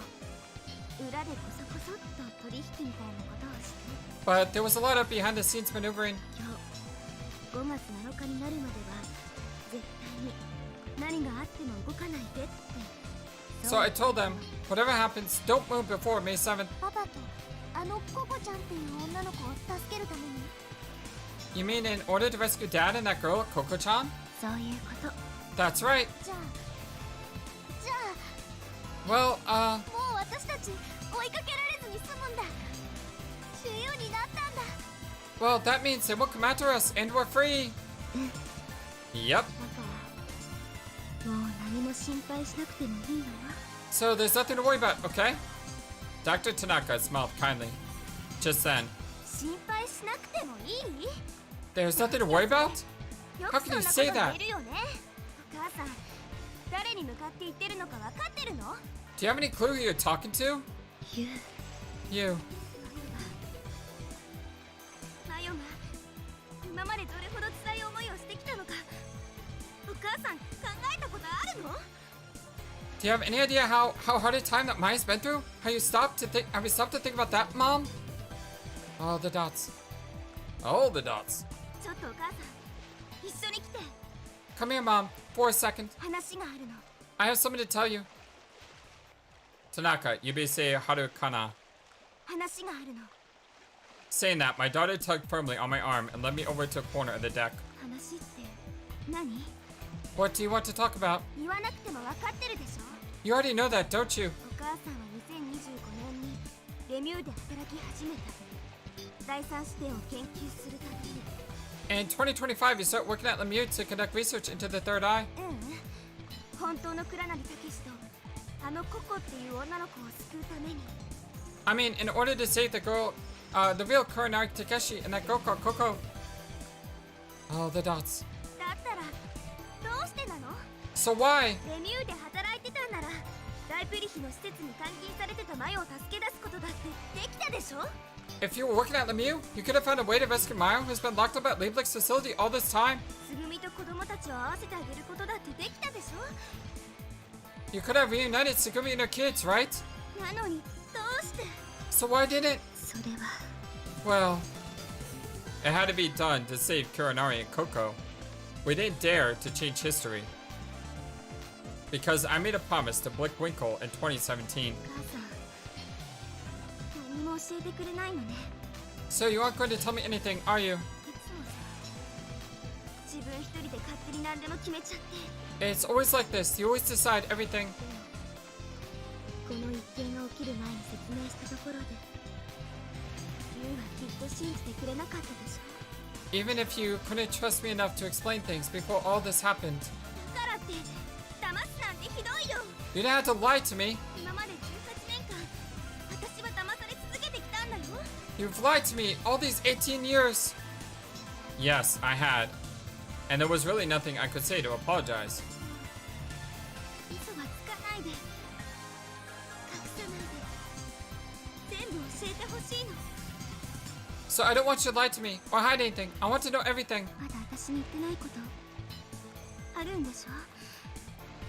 裏でこそこそっと取引みたいなことをして。 But there was a lot of behind-the-scenes maneuvering. 今日5月7日になるまでは絶対に何があっても動かないでって。 So I told them, whatever happens, don't move before May 7th. パパとあのココちゃんっていう女の子を助けるために You mean in order to rescue Dad and that girl, Coco-chan? そういうこと。 That's right. じゃあ Well, もう私たち追いかけられずに済むんだ。自由になったんだ。 well, that means they won't come after us and we're free. Yep. パパ、もう何も心配しなくてもいいわよ。 So there's nothing to worry about, okay? Dr. Tanaka smiled kindly. Just then, 心配しなくてもいい？ there's nothing to worry about? よ How く can そ you んなこと say 言 that? えるよね。お母さん、誰に向かって言ってるのか分かってるの？ Do you have any clue who you're talking to? ユウ、 You. マヨが今までどれほど辛い思いをしてきたのか、お母さん考えたことあるの？ Do you have any idea how hard a time that Maya's been through? Have you stopped to think about that, Mom? All the dots. All the dots. ちょっとお母さん、一緒に来て。 Come here, Mom, for a second. 話があるの。 I have something to tell you. Tanaka, Yubise Haru Kana. 話があるの。 Saying that, my daughter tugged firmly on my arm and led me over to a corner of the deck. 話って何？ What do you want to talk about? 言わなくても分かってるでしょ。 You already know that, don't you? お母さんは2025年にレミューで働き始めた。第三視点を研究するために。 In 2025, you start working at Lemieux to conduct research into the third eye. 本当の倉成武史とあのココっていう女の子を救うために。 I mean, in order to save the girl, the real Coronari Takeshi and that girl called Coco. All the dots. だったらどうしてなの？ So why? レミューで働いてたんならライプリヒの施設に監禁されてたマヨを助け出すことだってできたでしょ？ If you were working at Lemieux, you could have found a way to rescue Mayo, who's been locked up at LibLiX facility all this time. つぐみと子供たちを会わせてあげることだってできたでしょ？ You could have reunited Sugumi and her kids, right? なのにどうして？ So why didn't? それは Well, it had to be done to save Coronari and Coco. We didn't dare to change history. Because I made a promise to Blickwinkle in 2017. お母さん何も教えてくれないのね。 So you aren't going to tell me anything, are you? いつもさ、自分一人で勝手に何でも決めちゃって。 It's always like this. You always decide everything. この一件が起きる前に説明したところで、ユウはきっと信じてくれなかったでしょ。 Even if you couldn't trust me enough to explain things before all this happened. だからって騙すなんてひどいよ。 You didn't have to lie to me. You've lied to me all these 18 years! Yes, I had. And there was really nothing I could say to apologize. 嘘はつかないで、隠さないで、全部教えてほしいの。 So I don't want you to lie to me or hide anything. I want to know everything. まだ私に言ってないことあるんでしょ？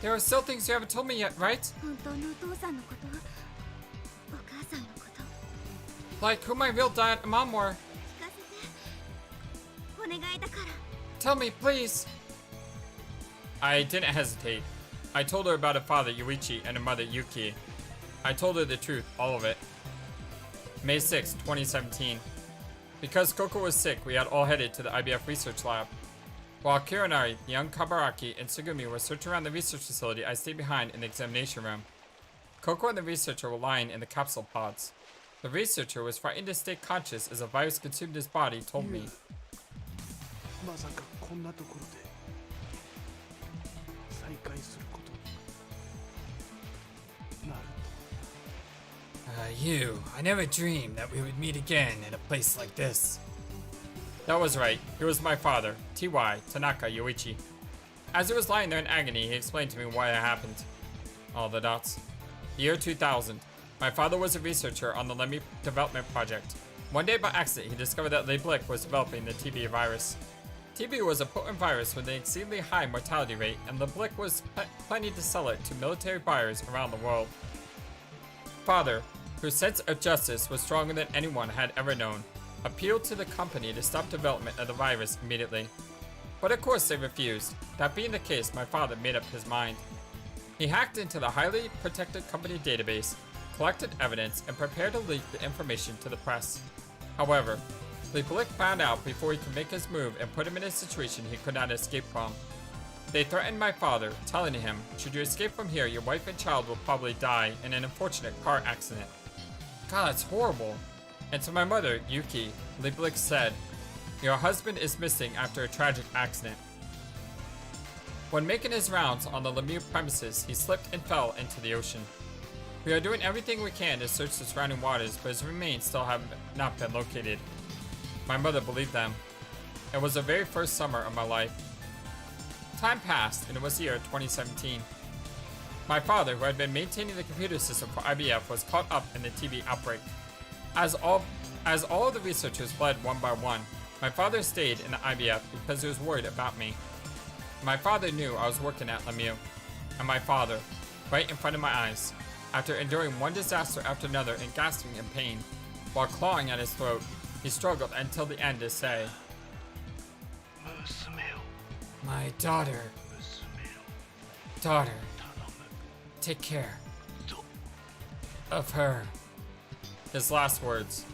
There are still things you haven't told me yet, right? 本当のお父さんのこと、お母さんのこと Like who my real dad and mom were. 聞かせて。お願いだから。 Tell me, please. I didn't hesitate. I told her about her father, Yuichi, and her mother, Yuki. I told her the truth, all of it. May 6, 2017. Because Coco was sick, we had all headed to the IBF research lab. While Kiranari, the young Kabaraki, and Sugumi were searching around the research facility, I stayed behind in the examination room. Coco and the researcher were lying in the capsule pods. The researcher was frightened to stay conscious as a virus consumed his body, told me. まさかこんなところで再会することになる You, I never dreamed that we would meet again in a place like this. That was right. He was my father, T.Y. Tanaka Yoichi. As he was lying there in agony, he explained to me why it happened. All the dots. The year 2000. My father was a researcher on the Lemmy development project. One day by accident, he discovered that Leblick was developing the TB virus. TB was a potent virus with an exceedingly high mortality rate, and Leblick was planning to sell it to military buyers around the world. Father, whose sense of justice was stronger than anyone had ever known, appealed to the company to stop development of the virus immediately. But of course they refused. That being the case, my father made up his mind. He hacked into the highly protected company database, collected evidence, and prepared to leak the information to the press. However, Leblick found out before he could make his move and put him in a situation he could not escape from. They threatened my father, telling him, should you escape from here, your wife and child will probably die in an unfortunate car accident. God, that's horrible. And to my mother, Yuki, Leblick said, your husband is missing after a tragic accident. When making his rounds on the Lemieux premises, he slipped and fell into the ocean. We are doing everything we can to search the surrounding waters, but his remains still have not been located. My mother believed them. It was the very first summer of my life. Time passed, and it was the year 2017. My father, who had been maintaining the computer system for IBF, was caught up in the TB outbreak. As all of the researchers fled one by one, my father stayed in the IBF because he was worried about me. My father knew I was working at Lemieux, and my father, right in front of my eyes, after enduring one disaster after another and gasping in pain, while clawing at his throat, he struggled until the end to say, 娘を My daughter, 娘を daughter, 頼む take care と of her. His last words.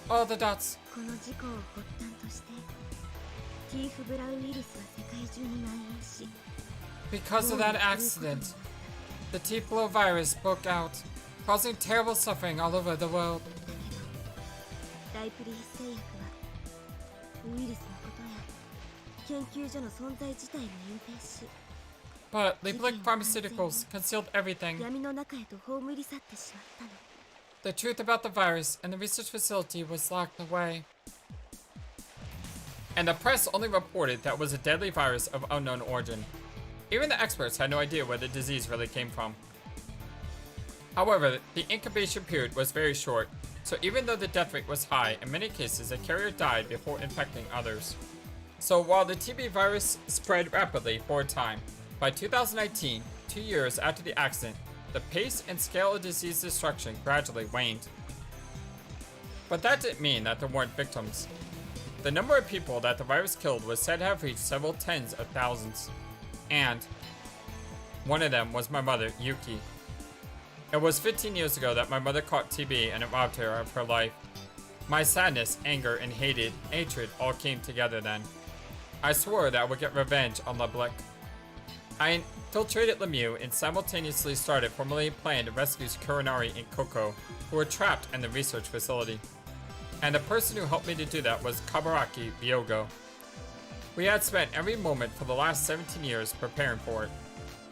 All the dots. この事故を発端としてティーフブラウウイルスは世界中に蔓延し Because of that accident, the T-Flow virus broke out, causing terrible suffering all over the world. ライプリー製薬はウイルスのことや研究所の存在自体も隠蔽し But Leblick Pharmaceuticals concealed everything. 闇の中へと葬り去ってしまったの The truth about the virus and the research facility was locked away. And the press only reported that it was a deadly virus of unknown origin. Even the experts had no idea where the disease really came from. However, the incubation period was very short, so even though the death rate was high, in many cases the carrier died before infecting others. So while the TB virus spread rapidly for a time, by 2019, 2 years after the accident, the pace and scale of disease destruction gradually waned. But that didn't mean that there weren't victims. The number of people that the virus killed was said to have reached several tens of thousands. And one of them was my mother, Yuki. It was 15 years ago that my mother caught TB and it robbed her of her life. My sadness, anger, and hatred all came together then. I swore that I would get revenge on Leblick. I infiltrated Lemieux and simultaneously started formally planned to rescue Kurinari and Coco, who were trapped in the research facility. And the person who helped me to do that was Kabaraki Byogo. We had spent every moment for the last 17 years preparing for it.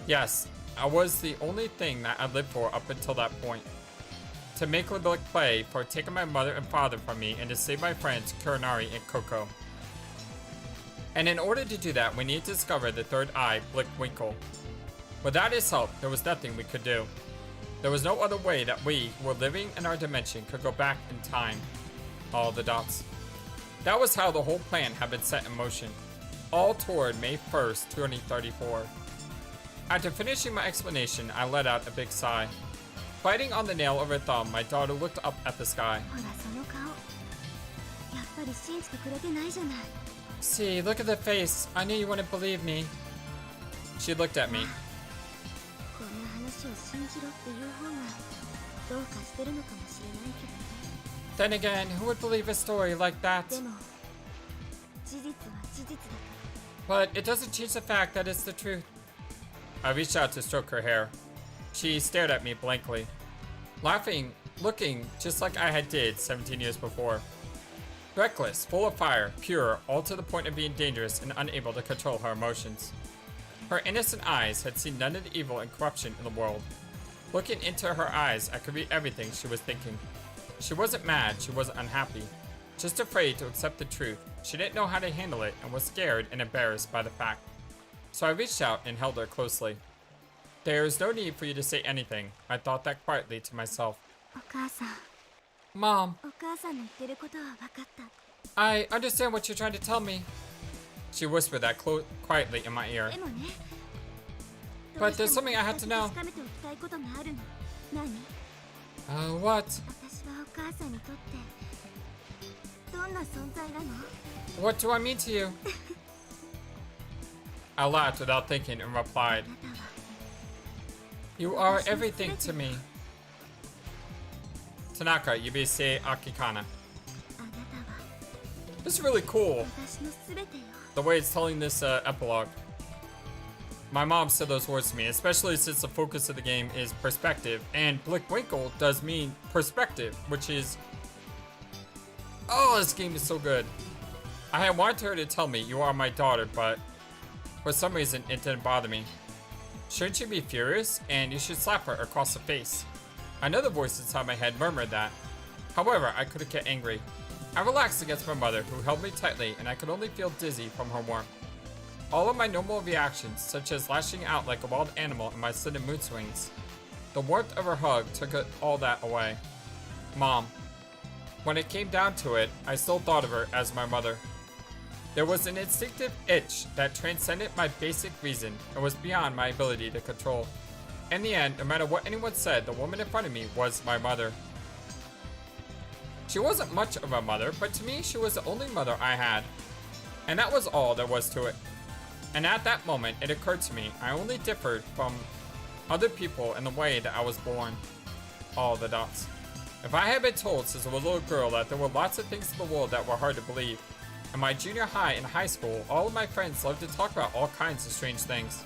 Yes, I was the only thing that I lived for up until that point. to make Libilic play for taking my mother and father from me and to save my friends Kuronari and Coco. And in order to do that, we need to discover the third eye, Blickwinkle. Without his help, there was nothing we could do. There was no other way that we, who were living in our dimension, could go back in time. All the dots. That was how the whole plan had been set in motion. All toward May 1st, 2034. After finishing my explanation, I let out a big sigh. Biting on the nail of her thumb, my daughter looked up at the sky. ほらその顔やっぱり信じてくれてないじゃない See, look at the face. I knew you wouldn't believe me. She looked at me. こんな話を信じろっていう方がどうかしてるのかもしれないけどね Then again, who would believe a story like that? でも事実は事実だから But it doesn't change the fact that it's the truth. I reached out to stroke her hair. She stared at me blankly, laughing, looking just like I had did 17 years before. Reckless, full of fire, pure, all to the point of being dangerous and unable to control her emotions. Her innocent eyes had seen none of the evil and corruption in the world. Looking into her eyes, I could read everything she was thinking. She wasn't mad, she wasn't unhappy, just afraid to accept the truth. She didn't know how to handle it and was scared and embarrassed by the fact. So I reached out and held her closely. There is no need for you to say anything. I thought that quietly to myself. お母さん Mom, お母さんの言ってることは分かった I understand what you're trying to tell me. She whispered that quietly in my ear. でもね But there's something I have to ど know. うしても確かめておきたいことがあるの何 What? 私はお母さんにとってどんな存在なの What do I mean to you? I laughed without thinking and replied, あなたは You are everything to me. Tanaka Yubise Akikana. あなたは This is really cool, 私の全てよ the way it's telling this epilogue. My mom said those words to me, especially since the focus of the game is perspective, and Blickwinkle does mean perspective, which is... Oh, this game is so good. I had wanted her to tell me, you are my daughter, but for some reason it didn't bother me. Shouldn't you be furious? And you should slap her across the face. Another voice inside my head murmured that. However, I couldn't get angry. I relaxed against my mother, who held me tightly, and I could only feel dizzy from her warmth. All of my normal reactions, such as lashing out like a wild animal in my sudden mood swings. The warmth of her hug took all that away. Mom. When it came down to it, I still thought of her as my mother. There was an instinctive itch that transcended my basic reason and was beyond my ability to control. In the end, no matter what anyone said, the woman in front of me was my mother. She wasn't much of a mother, but to me, she was the only mother I had. And that was all there was to it. And at that moment, it occurred to me I only differed from other people in the way that I was born. All the dots. If I had been told since I was a little girl that there were lots of things in the world that were hard to believe, in my junior high and high school, all of my friends loved to talk about all kinds of strange things.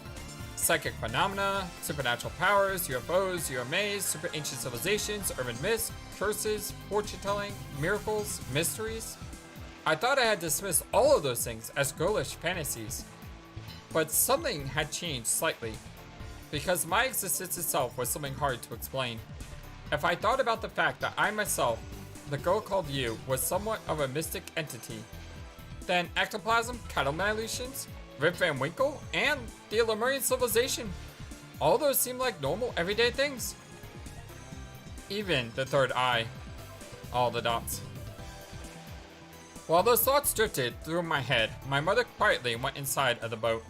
Psychic phenomena, supernatural powers, UFOs, UMAs, super ancient civilizations, urban myths, curses, fortune-telling, miracles, mysteries. I thought I had dismissed all of those things as girlish fantasies. But something had changed slightly, because my existence itself was something hard to explain. If I thought about the fact that I myself, the girl called you, was somewhat of a mystic entity, then ectoplasm, cattle illusions, Rip Van Winkle, and the Lemurian civilization, all those seemed like normal everyday things. Even the third eye. All the dots. While those thoughts drifted through my head, my mother quietly went inside of the boat.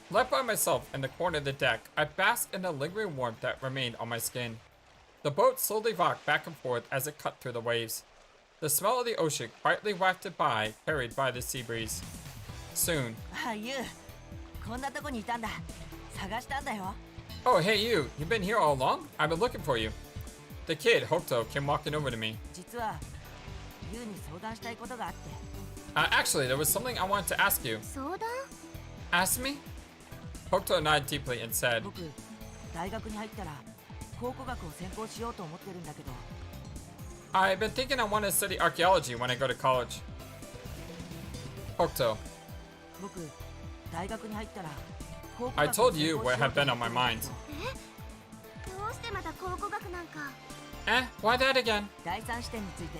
Left by myself in the corner of the deck, I basked in the lingering warmth that remained on my skin. The boat slowly rocked back and forth as it cut through the waves. The smell of the ocean quietly wafted by, carried by the sea breeze. Soon. あ、ユウ、こんなとこにいたんだ。探したんだよ。 Oh, hey you. You've been here all along? I've been looking for you. The kid, Hokuto, came walking over to me. 実はユウに相談したいことがあって。 Actually, there was something I wanted to ask you. 相談 Ask me? Hokuto nodded deeply and said, 僕、大学に入ったら考古学を専攻しようと思ってるんだけど。 I've been thinking I want to study archaeology when I go to college. Hokuto, 僕、大学に入ったら考古 I 学を told you 専攻 what しよう had と been 思 on って my るんだ mind. けど。どうしてまた考古学なんか Why that again? 第三視点について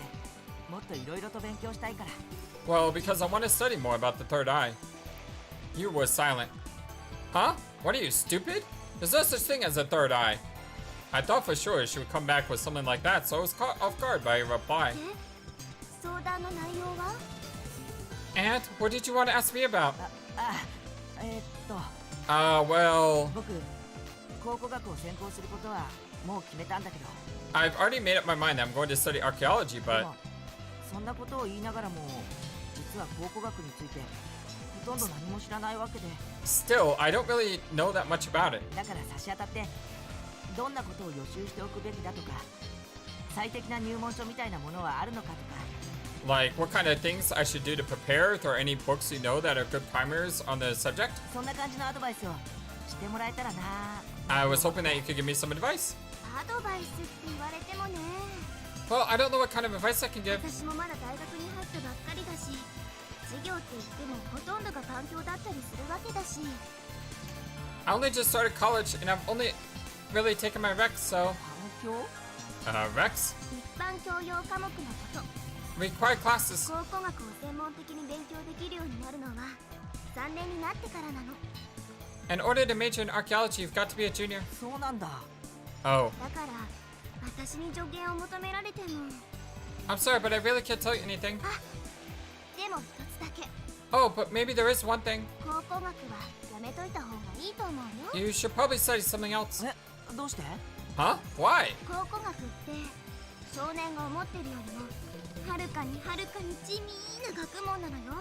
もっといろいろと勉強したいから。 Well, because I want to study more about the third eye. You were silent. Huh? What are you, stupid? There's no such thing as a third eye. I thought for sure she would come back with something like that, so I was caught off guard by your reply. 相談の内容は？ And what did you want to ask me about? あ、well, 僕考古学を専攻することはもう決めたんだけど。 I've already made up my mind that I'm going to study archaeology, で but もそんなことを言いながらも実は考古学についてほとんど何も知らないわけで。 still, I don't really know that much about it. だから差し当たってどんなことを予習しておくべきだとか最適な入門書みたいなものはあるのかとか。 Like, what kind of things I should do to prepare? If there are any books you know that are good primers on the subject? そんな感じのアドバイスをしてもらえたらな。 I was hoping that you could give me some advice. アドバイスって言われてもね。 Well, I don't know what kind of advice I can give. 私もまだ大学に入ったばっかりだし、授業って言ってもほとんどが環境だったりするわけだし。 I only just started college and I've only really taken my Rex, so. 環境？ Rex? 一般教養科目のこと。 Required classes. 考古学を専門的に勉強できるようになるのは3年になってからなの。 In order to major in archaeology, you've got to be a junior. そうなんだ。 Oh, だから私に助言を求められても。 I'm sorry, but I really can't tell you anything. でも一つだけ。 Oh, but maybe there is one thing. 考古学はやめといた方がいいと思うよ。 You should probably study something else. え、どうして？ Huh? Why? 考古学って少年が思ってるよりもはるかに地味な学問なのよ。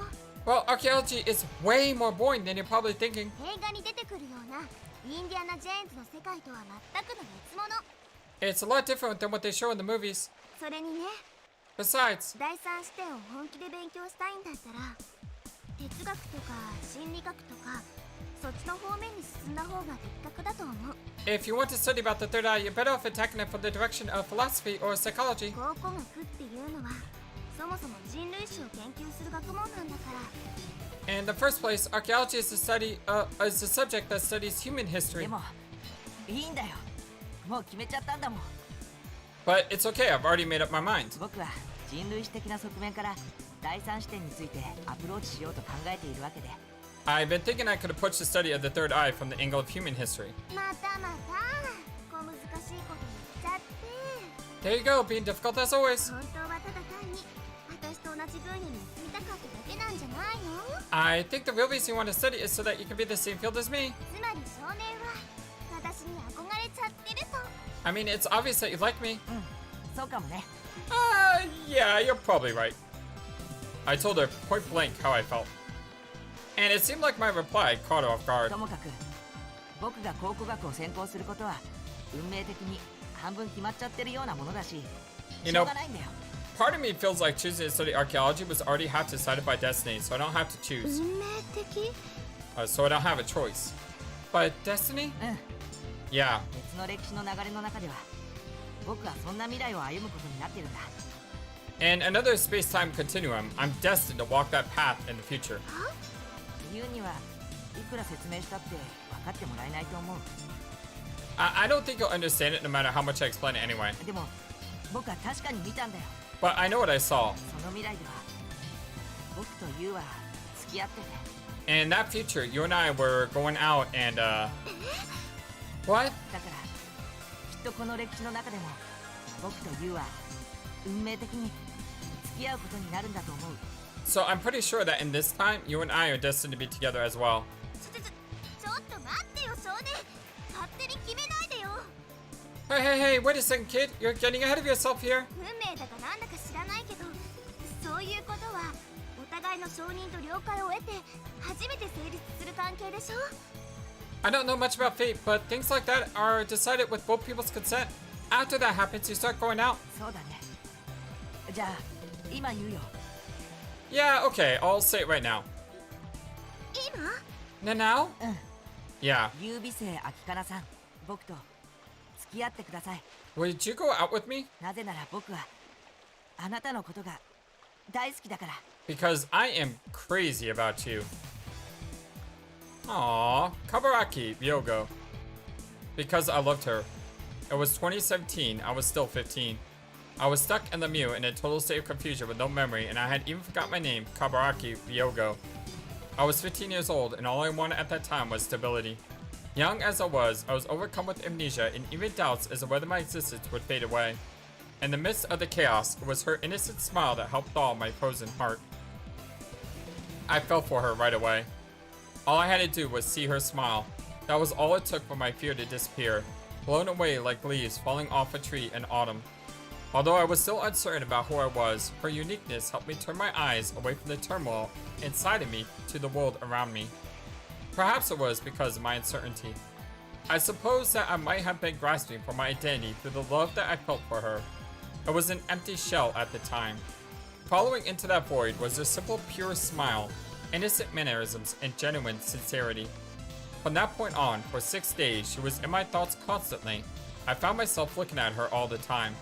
Well, archaeology is way more boring than you're probably thinking. 映画に出てくるようなインディアナ・ジェーンズの世界とは全くの別物。 It's a lot different than what they show in the movies. それにね、 Besides, 第三視点を本気で勉強したいんだったら哲学とか心理学とかそっちの方面に進んだ方が的確だと思う。 if you want to study about the third eye, you're better off attacking it from the direction of philosophy or psychology. 考古学っていうのはそもそも人類史を研究する学問なんだから。 In the first place, archaeology is a subject that studies human で history. もいいんだよ。もう決めちゃったんだもん。 But it's okay, I've already made up my mind. 僕は人類史的な側面から第三視点についてアプローチしようと考えているわけで。 I've been thinking I could approach the study of the third eye from the angle of human history. また小難しいこと言っちゃって。 There you go, being difficult as always. 本当はただ単に私と同じ分野に進みたかっただけなんじゃないの？ I think the real reason you want to study is so that you can be in the same field as me. つまり少年は私に憧れちゃってると。 I mean, it's obvious that you like me. そうかもね。 Yeah, you're probably right. I told her point blank how I felt. And it seemed like my reply caught her off guard. ともかく僕が考古学を専攻することは運命的に半分決まっちゃってるようなものだし、しょうがないんだよ。 Part of me feels like choosing to study archaeology was already half decided by destiny, so I don't have to choose. 運命的？ So I don't have a choice. But destiny? うん。 Yeah. 別の歴史の流れの中では僕はそんな未来を歩むことになってるんだ。 In another space-time continuum, I'm destined to walk that path in the future. 言うにはいくら説明したって分かってもらえないと思う。 I don't think you'll understand it no matter how much I explain it anyway. でも僕は確かに見たんだよ。 But I know what I saw. その未来では僕とユウは付き合ってて。 In that future, you and I were going out and, What? だからきっとこの歴史の中でも僕とユウは運命的に付き合うことになるんだと思う。 So I'm pretty sure that in this time, you and I are destined to be together as well. ちょっと待ってよ少年。勝手に決めないでよ。 Hey, wait a second, kid. You're getting ahead of yourself here. 運命だかなんだか知らないけどそういうことはお互いの承認と了解を得て初めて成立する関係でしょ。 I don't know much about fate, but things like that are decided with both people's consent. After that happens, you start going out. そうだね。じゃあ今言うよ。 Yeah, okay, I'll say it right now. 今？ Now? うん。 Yeah. 優美生秋かなさん、僕と付き合ってください。 Would you go out with me? なぜなら僕はあなたのことが大好きだから。 Because I am crazy about you. Aww, Kabaraki, Ryogo. Because I loved her. It was 2017. I was still 15. I was stuck in Lemieux in a total state of confusion with no memory, and I had even forgot my name, Kabaraki Ryogo. I was 15 years old, and all I wanted at that time was stability. Young as I was overcome with amnesia and even doubts as to whether my existence would fade away. In the midst of the chaos, it was her innocent smile that helped thaw my frozen heart. I fell for her right away. All I had to do was see her smile. That was all it took for my fear to disappear, blown away like leaves falling off a tree in autumn. Although I was still uncertain about who I was, her uniqueness helped me turn my eyes away from the turmoil inside of me to the world around me. Perhaps it was because of my uncertainty. I suppose that I might have been grasping for my identity through the love that I felt for her. It was an empty shell at the time. Following into that void was a simple, pure smile, innocent mannerisms, and genuine sincerity. From that point on, for 6 days, she was in my thoughts constantly. I found myself looking at her all the time.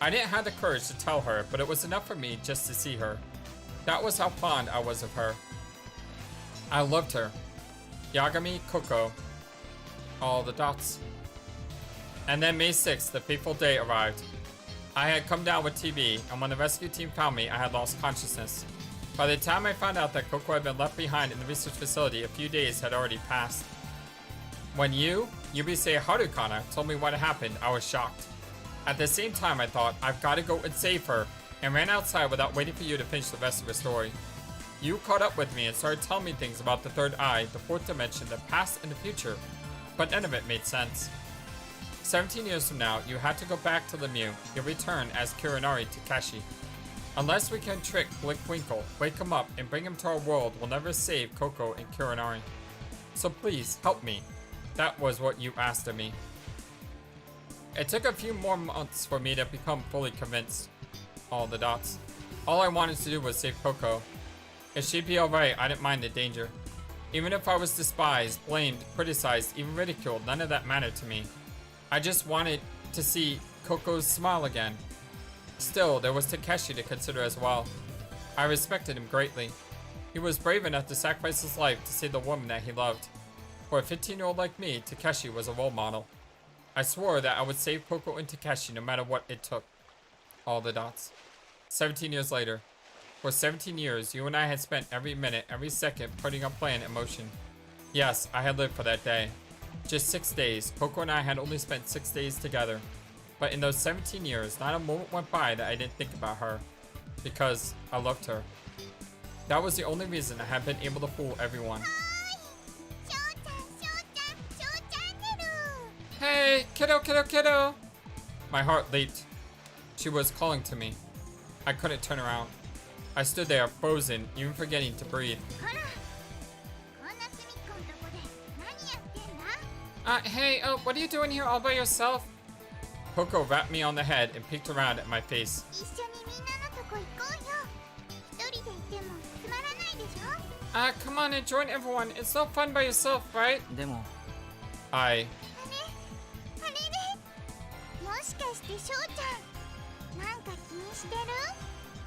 I didn't have the courage to tell her, but it was enough for me just to see her. That was how fond I was of her. I loved her. Yagami Coco. All the dots. And then May 6th, the fateful day, arrived. I had come down with TB, and when the rescue team found me, I had lost consciousness. By the time I found out that Coco had been left behind in the research facility, a few days had already passed. When Yubisei Harukana, told me what had happened, I was shocked. At the same time, I thought, I've got to go and save her, and ran outside without waiting for you to finish the rest of her story. You caught up with me and started telling me things about the third eye, the fourth dimension, the past, and the future, but none of it made sense. 17 years from now, you had to go back to Lemieux. You'll return as Kirinari Takeshi. Unless we can trick Blinkwinkel, wake him up, and bring him to our world, we'll never save Coco and Kirinari. So please, help me. That was what you asked of me. It took a few more months for me to become fully convinced. All the dots. All I wanted to do was save Coco. If she'd be alright, I didn't mind the danger. Even if I was despised, blamed, criticized, even ridiculed, none of that mattered to me. I just wanted to see Coco's smile again. Still, there was Takeshi to consider as well. I respected him greatly. He was brave enough to sacrifice his life to save the woman that he loved. For a 15-year-old like me, Takeshi was a role model. I swore that I would save Coco and Takeshi no matter what it took. All the dots. 17 years later. For 17 years, you and I had spent every minute, every second putting our plan in motion. Yes, I had lived for that day. Just 6 days. Coco and I had only spent 6 days together. But in those 17 years, not a moment went by that I didn't think about her. Because I loved her. That was the only reason I had been able to fool everyone. Hey, kiddo, kiddo, kiddo! My heart leaped. She was calling to me. I couldn't turn around. I stood there, frozen, even forgetting to breathe. Hey, what are you doing here all by yourself? Coco wrapped me on the head and peeked around at my face. Come on and join everyone. It's so fun by yourself, right?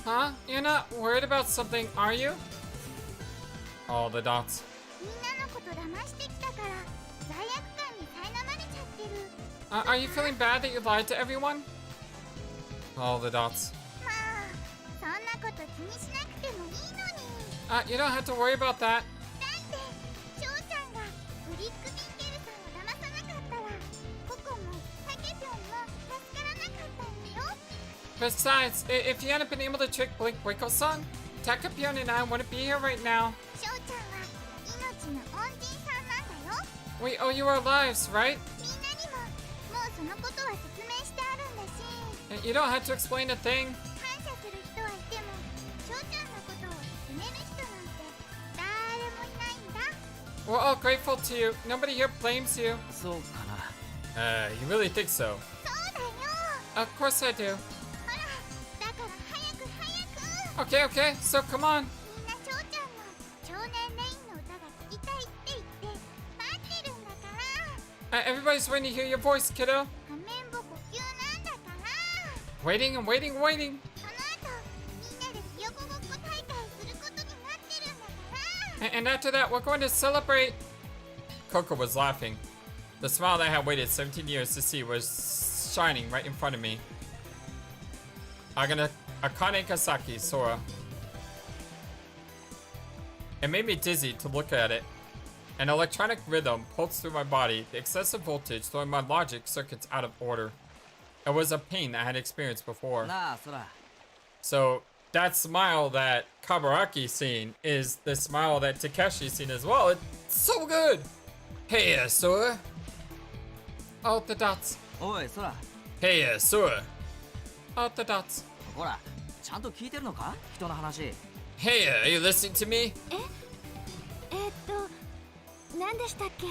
Huh? You're not worried about something, are you? All the dots. Are you feeling bad that you lied to everyone? All the dots. You don't have to worry about that. Besides, if you hadn't been able to trick Blinkwinkel-san, Takapion and I wouldn't be here right now. We owe you our lives, right? You don't have to explain a thing. We're all grateful to you. Nobody here blames you. You really think so? Of course I do. Okay, so come on. Everybody's waiting to hear your voice, kiddo. Waiting and waiting and waiting. And after that, we're going to celebrate. Coco was laughing. The smile that I had waited 17 years to see was shining right in front of me. Akane Kasaki Sora. It made me dizzy to look at it. An electronic rhythm pulsed through my body, the excessive voltage throwing my logic circuits out of order. It was a pain that I had experienced before. So that smile that Kabaraki seen is the smile that Takeshi seen as well. It's so good. Hey, Sora. Oh, the dots. おいソラ Hey, Sora. Oh, the dots. ほらちゃんと聞いてるのか人の話 Hey, are you listening to me? 何でしたっけ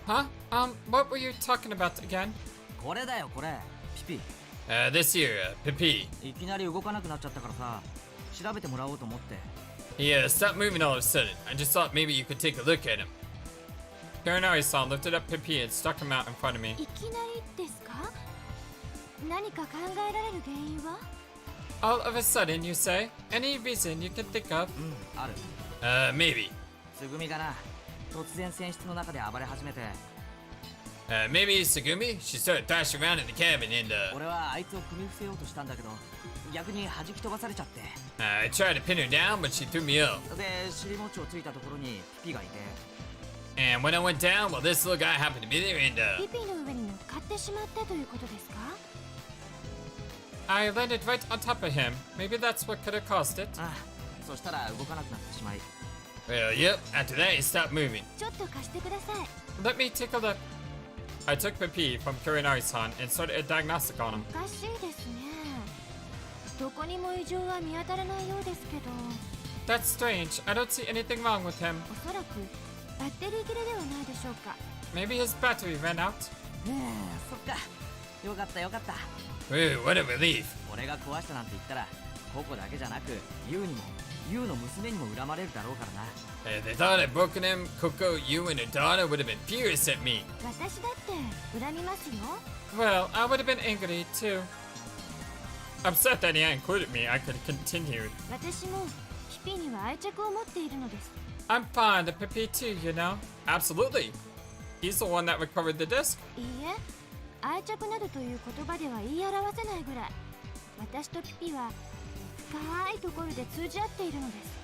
Huh? What were you talking about again? これだよこれピピ This here, Pipi. いきなり動かなくなっちゃったからさ調べてもらおうと思って He stopped moving all of a sudden. I just thought maybe you could take a look at him. Karanari-san lifted up Pipi and stuck him out in front of me. いきなりですか何か考えられる原因は All of a sudden, you say? Any reason you can think of? うんある Maybe. つぐみがな突然船室の中で暴れ始めて Maybe Sugumi? She started thrashing around in the cabin and, 俺はあいつを組み伏せようとしたんだけど逆に弾き飛ばされちゃって I tried to pin her down, but she threw me up. で尻餅をついたところにピピがいて And when I went down, well, this little guy happened to be there and, ピピの上に乗っかってしまったということですか I landed right on top of him. Maybe that's what could have caused it. ああそしたら動かなくなってしまい Well, yep, after that, he stopped moving. ちょっと貸してください Let me take a look. I took Pipi from Karanari-san and started a diagnostic on him. おかしいですねどこにも異常は見当たらないようですけど That's strange. I don't see anything wrong with him. おそらくバッテリー切れではないでしょうか Maybe his battery ran out. そっかよかったよかった Ooh, what a relief. 俺が壊したなんて言ったらココだけじゃなくユウにもユウの娘にも恨まれるだろうからな If they thought I'd broken him, Coco, you and her daughter would have been furious at me. 私だって恨みますよ Well, I would have been angry too. Upset that he had included me, I could have continued. 私もピピには愛着を持っているのです I'm fond of Pipi too, you know? Absolutely. He's the one that recovered the disc. いいえ愛着などという言葉では言い表せないぐらい私とピピは深いところで通じ合っているのです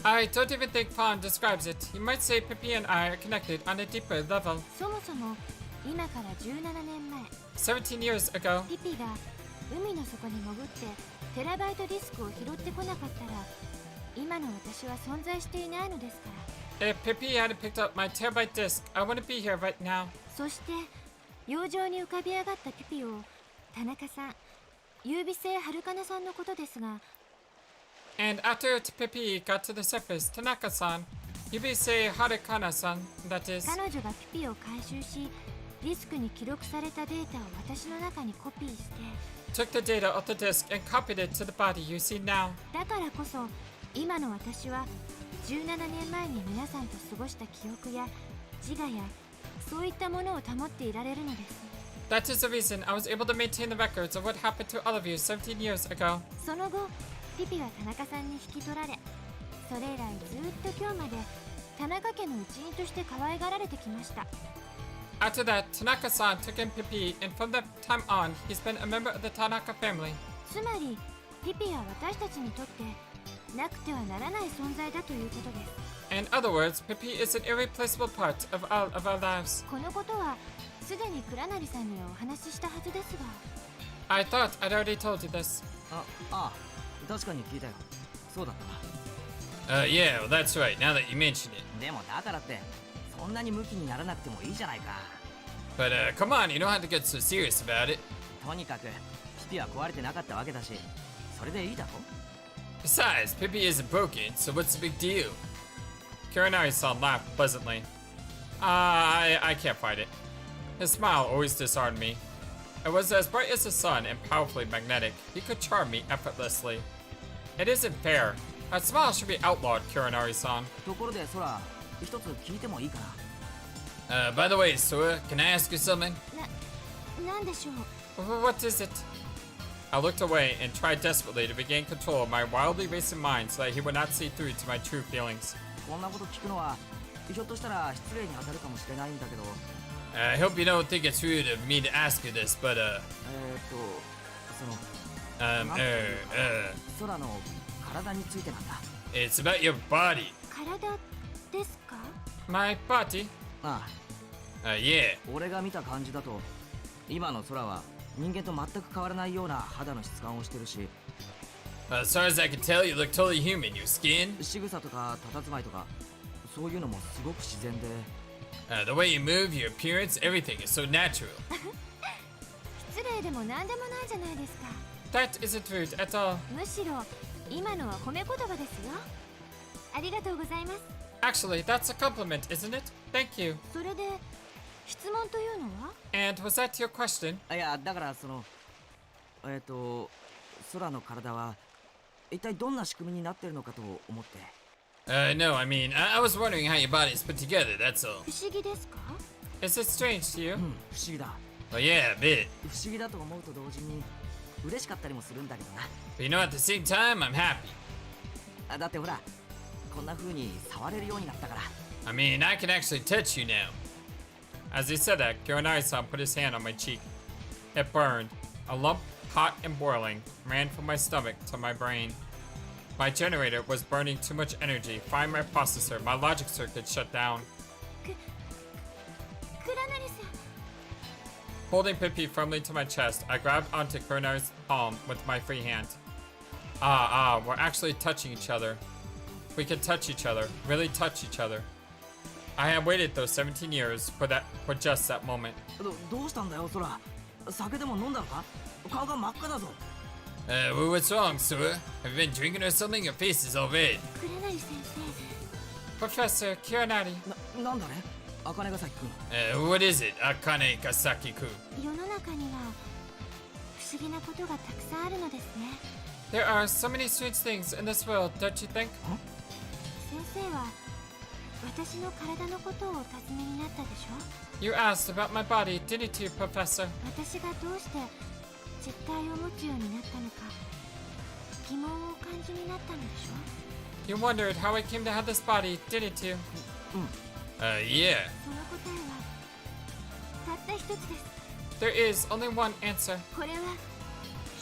I don't even think fond describes it. You might say Pipi and I are connected on a deeper level. そもそも今から17年前17 years ago, ピピが海の底に潜ってテラバイトディスクを拾ってこなかったら今の私は存在していないのですから if Pipi hadn't picked up my terabyte disc, I wouldn't be here right now. そして洋上に浮かび上がったピピを田中さん優美星はるかなさんのことですが And after Pipi got to the surface, Tanaka-san, you may say Harukana-san, that is. 彼女がピピを回収しディスクに記録されたデータを私の中にコピーして Took the data off the disc and copied it to the body you see now. だからこそ今の私は17年前に皆さんと過ごした記憶や自我やそういったものを保っていられるのです That is the reason I was able to maintain the records of what happened to all of you 17 years ago. その後ピピは田中さんに引き取られそれ以来ずっと今日まで田中家の一員として可愛がられてきました After that, Tanaka-san took in Pipi, and from that time on, he's been a member of the Tanaka family. つまりピピは私たちにとってなくてはならない存在だということです In other words, Pipi is an irreplaceable part of all of our lives. このことはすでに倉成さんにはお話ししたはずですが I thought I'd already told you this. あ確かに聞いたよそうだった Yeah, well, that's right, now that you mention it. でもだからってそんなにムキにならなくてもいいじゃないか But, come on, you don't have to get so serious about it. とにかくピピは壊れてなかったわけだしそれでいいだろ Besides, Pipi isn't broken, so what's the big deal? Karanari-san laughed pleasantly. I can't fight it. His smile always disarmed me. It was as bright as the sun and powerfully magnetic. He could charm me effortlessly. It isn't fair. A smile should be outlawed, Karanari-san. ところでソラ一つ聞いてもいいかな By the way, Sora, can I ask you something? なんでしょう What is it? I looked away and tried desperately to regain control of my wildly racing mind so that he would not see through to my true feelings. こんなこと聞くのはひょっとしたら失礼に当たるかもしれないんだけど I hope you don't think it's rude of me to ask you this, but その 空の体についてなんだ。 it's about your body. 体ですか？ My body? ああ、 Yeah. 俺が見た感じだと今の空は人間と全く変わらないような肌の質感をしてるし、 As far as I can tell, you look totally human. Your skin, 仕草とか佇まいとかそういうのもすごく自然で、 the way you move, your appearance, everything is so natural. 失礼でも何でもないじゃないですか。 That isn't rude at all. むしろ今のは褒め言葉ですよ。ありがとうございます。 Actually, that's a compliment, isn't it? Thank you. それで質問というのは？ And was that your question? いやだからその空の体は一体どんな仕組みになってるのかと思って。 No, I mean, I was wondering how your body is put together, that's all. 不思議ですか？ Is it strange to you? うん、不思議だ。 Well, yeah, a bit. 不思議だと思うと同時に嬉しかったりもするんだけどな。 But you know, at the same time, I'm happy. あ、だってほらこんな風に触れるようになったから。 I mean, I can actually touch you now. As he said that, Kyoanai-san put his hand on my cheek. It burned. A lump, hot and boiling, ran from my stomach to my brain. My generator was burning too much energy. Find my processor. My logic circuit shut down. 倉成さん。 Holding Pippi firmly to my chest, I grabbed onto Kyoanai's palm with my free hand. We're actually touching each other. We can touch each other, really touch each other. I had waited those 17 years for just that moment. どうしたんだよ空。酒でも飲んだのか？顔が真っ赤だぞ。 Well, what's wrong, sir? Have you been drinking or something? Your face is all red. 倉成先 Professor Kyoanari. なんだね茜ヶ崎くん。 What is it, Akane Kasaki-kun? 生、世の中には不思議なことがたくさんあるのですね。 There are so many strange things in this world, don't you think? 先生は私の体のことをお尋ねになったでしょ？ You asked about my body, didn't you, Professor? 私がどうして実体を持つようになったのか疑問をお感じになったのでしょ？ You wondered how I came to have this body, didn't you? Yeah. その答えはたった一つです。 There is only one answer. これは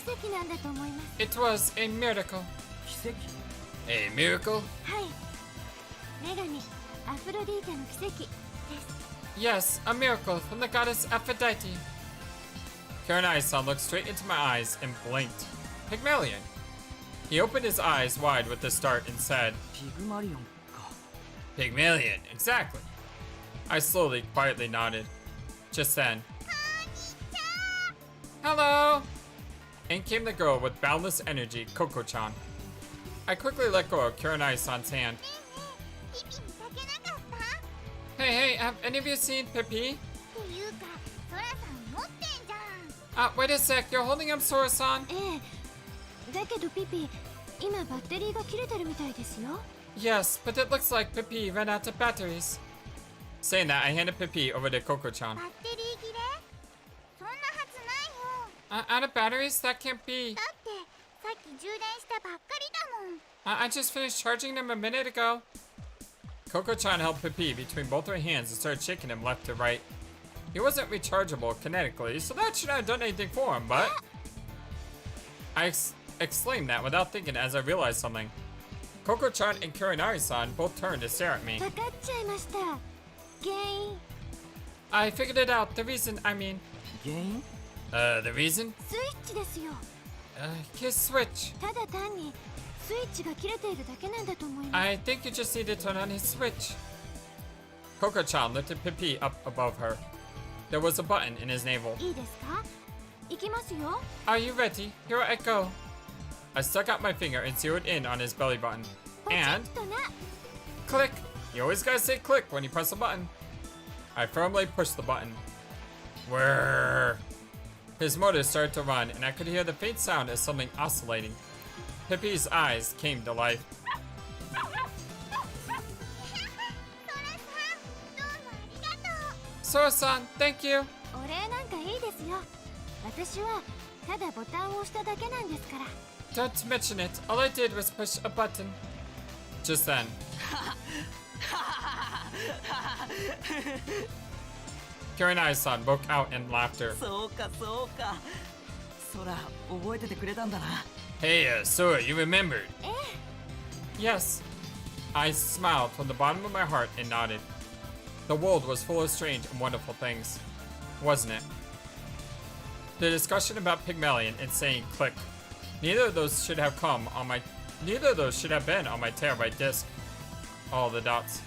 奇跡なんだと思います。 It was a miracle. 奇跡？ A miracle? はい、女神アフロディーテの奇跡です。 Yes, a miracle from the goddess Aphrodite. Kyoanai-san looked straight into my eyes and blinked. Pygmalion. He opened his eyes wide with a start and said, ピグマリオンか。 Pygmalion, exactly. I slowly, quietly nodded. Just then, hello! In came the girl with boundless energy, Coco-chan. I quickly let go of Kyoanai-san's hand. ピピ見かけなかった？ Hey, have any of you seen Pippi? っていうかソラさん持ってんじゃん。 Wait a sec, you're holding up Sora-san? ええ、だけどピピ、今バッテリーが切れてるみたいですよ。 Yes, but it looks like Pippi ran out of batteries. Saying that, I handed Pippi over to Coco-chan. バッテリー切れ？そんなはずないよ。 Out of batteries? That can't be. だってさっき充電したばっかりだもん。 I just finished charging him a minute ago. Coco-chan held Pippi between both her hands and started shaking him left to right. He wasn't rechargeable kinetically, so that should have done anything for him, but... I exclaimed that without thinking as I realized something. Coco-chan and Kyoanai-san both turned to stare at me. 分かっちゃいました。原因、 I figured it out. The reason, I mean... 原因？ the reason? スイッチですよ。 His switch. ただ単にスイッチが切れているだけなんだと思います。 I think you just need to turn on his switch. Coco-chan lifted Pippi up above her. There was a button in his navel. いいですか？行きますよ。 Are you ready? Here I go. I stuck out my finger and zeroed in on his belly button. ポチッ And とな。 click. You always gotta say click when you press a button. I firmly pushed the button. Whirr. His motor started to run, and I could hear the faint sound of something oscillating. Pippi's eyes came to life. ソラさん、どうもありがとう。 Sora-san, thank you. お礼なんかいいですよ。私はただボタンを押しただけなんですから。 Don't mention it. All I did was push a button. Just then, Kirinai-san broke out in laughter. そうかそうか。空覚えててくれたんだな。 Hey, Sora, you remembered? Yes. I smiled from the bottom of my heart and nodded. The world was full of strange and wonderful things, wasn't it? The discussion about Pygmalion and saying click. Neither of those should have been on my terabyte disk. All the dots.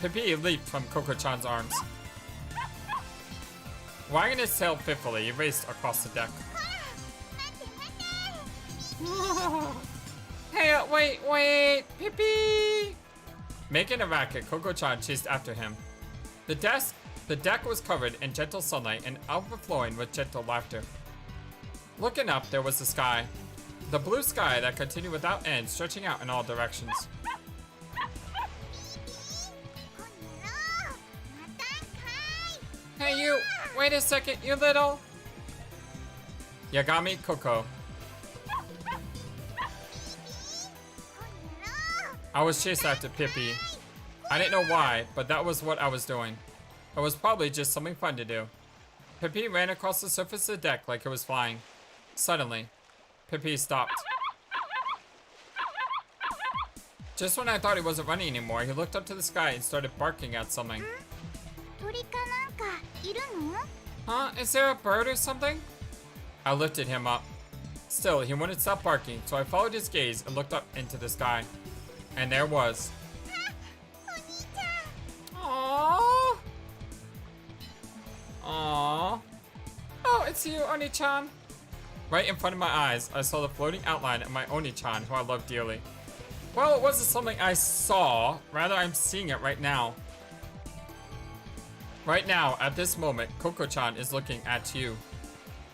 Pippi leaped from Coco-chan's arms. Wagging his tail fitfully, he raced across the deck. Hey, wait, Pippi! Making a racket, Coco-chan chased after him. The deck was covered in gentle sunlight and overflowing with gentle laughter. Looking up, there was the sky. The blue sky that continued without end, stretching out in all directions. Hey, you! Wait a second, you little! Yagami Coco. I was chased after Pippi. I didn't know why, but that was what I was doing. It was probably just something fun to do. Pippi ran across the surface of the deck like it was flying. Suddenly, Pippi stopped. Just when I thought he wasn't running anymore, he looked up to the sky and started barking at something. 鳥かなんかいるの？ Huh? Is there a bird or something? I lifted him up. Still, he wouldn't stop barking, so I followed his gaze and looked up into the sky. And there was. Aww. Aww. Oh, it's you, Oni-chan. Right in front of my eyes, I saw the floating outline of my Oni-chan, who I love dearly. Well, it wasn't something I saw. Rather, I'm seeing it right now. Right now, at this moment, Coco-chan is looking at you.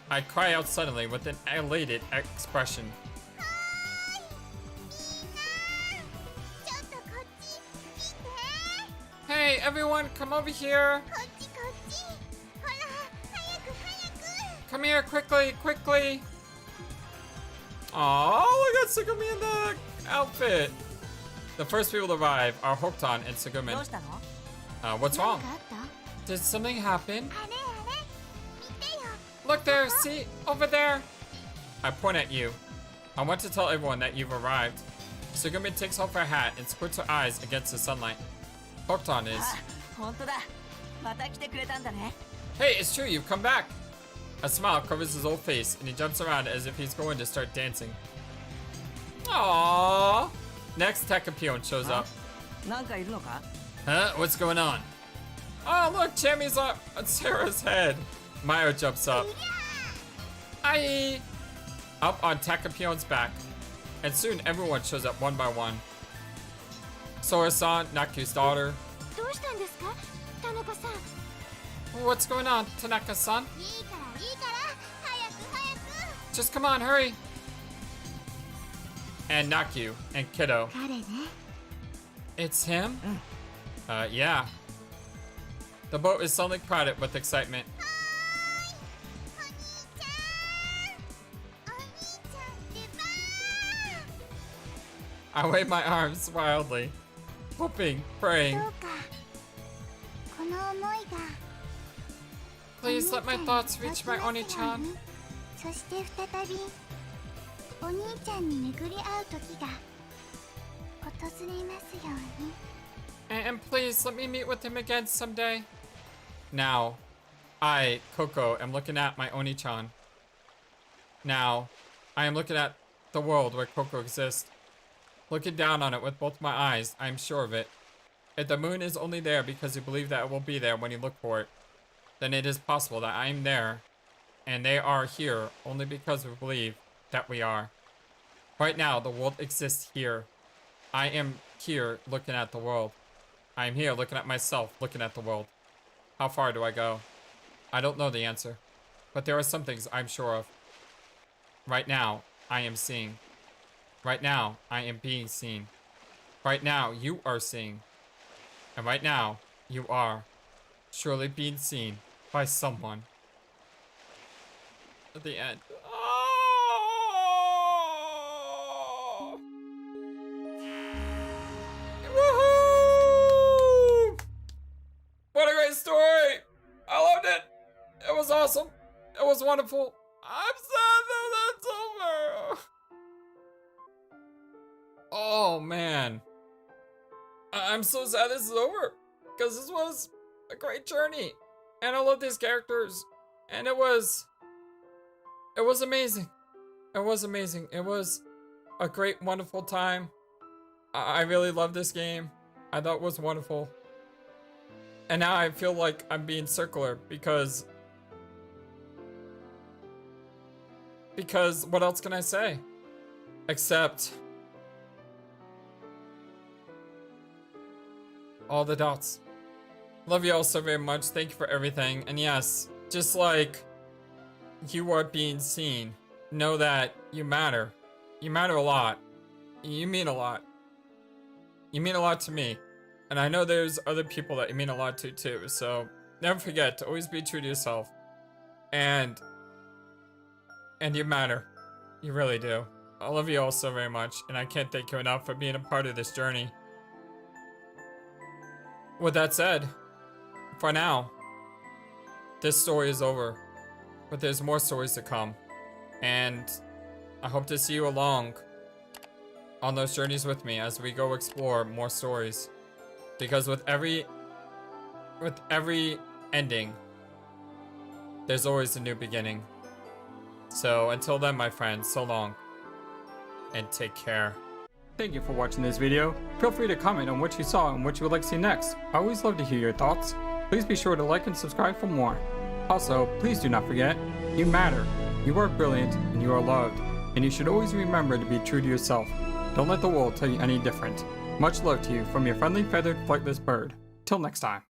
I cry out suddenly with an elated expression. Hey, everyone, come over here. Come here, quickly, quickly. Oh, look at Tsugumi in the outfit. The first people to arrive are Hokuton and どう Tsugumi. したの？ What's 何 wrong? かあった？ Did something happen? あれあれ見てよ。 Look there, see? Over there. I point at you. I want to tell everyone that you've arrived. Tsugumi takes off her hat and squints her eyes against the sunlight. Hokuton is. あ、本当だ。また来てくれたんだね。 Hey, it's true, you've come back. A smile covers his old face and he jumps around as if he's going to start dancing. Aww. Next, Takapion shows up. なんかいるのか？ Huh? What's going on? Oh, look, Chammy's on Sarah's head. Mayo jumps up. Aye! Up on Takapion's back. And soon everyone shows up one by one. Sora-san, Naku's daughter. どうしたんですか？田中さん。 What's going on, Tanaka-san? いいからいいから早く早く。 Just come on, hurry. And Naku and Kiddo. 彼ね。 It's him? Yeah. The boat is suddenly crowded with excitement. お兄ちゃん出番。 I wave my arms wildly, hoping, praying. どうかこの思いが Please let my thoughts reach my Oni-chan. そして再びお兄ちゃんに巡り合う時が訪れますように。 And please let me meet with him again someday. Now, I, Coco, am looking at my Oni-chan. Now, I am looking at the world where Coco exists. Looking down on it with both my eyes, I am sure of it. If the moon is only there because you believe that it will be there when you look for it, then it is possible that I am there, and they are here only because we believe that we are. Right now, the world exists here. I am here looking at the world. I am here looking at myself, looking at the world. How far do I go? I don't know the answer, but there are some things I'm sure of. Right now, I am seeing. Right now, I am being seen. Right now, you are seeing. And right now, you are surely being seen by someone. At the end. Oh! Woohoo! awesome. It was wonderful. I'm sad that that's over. Oh man. I'm so sad this is over. Because this was a great journey. And I love these characters. And it was amazing. It was amazing. It was a great, wonderful time. I really love this game. I thought it was wonderful. And now I feel like I'm being circular because what else can I say? Except all the dots. Love you all so very much. Thank you for everything. And yes, just like you are being seen, know that you matter. You matter a lot. You mean a lot. You mean a lot to me. And I know there's other people that you mean a lot to too. So never forget to always be true to yourself. And you matter. You really do. I love you all so very much. And I can't thank you enough for being a part of this journey. With that said, for now, this story is over. But there's more stories to come. And I hope to see you along on those journeys with me as we go explore more stories. Because with every ending, there's always a new beginning. So until then, my friends, so long and take care. Thank you for watching this video. Feel free to comment on what you saw and what you would like to see next. I always love to hear your thoughts. Please be sure to like and subscribe for more. Also, please do not forget, you matter, you are brilliant, and you are loved. And you should always remember to be true to yourself. Don't let the world tell you any different. Much love to you from your friendly feathered flightless bird. Till next time.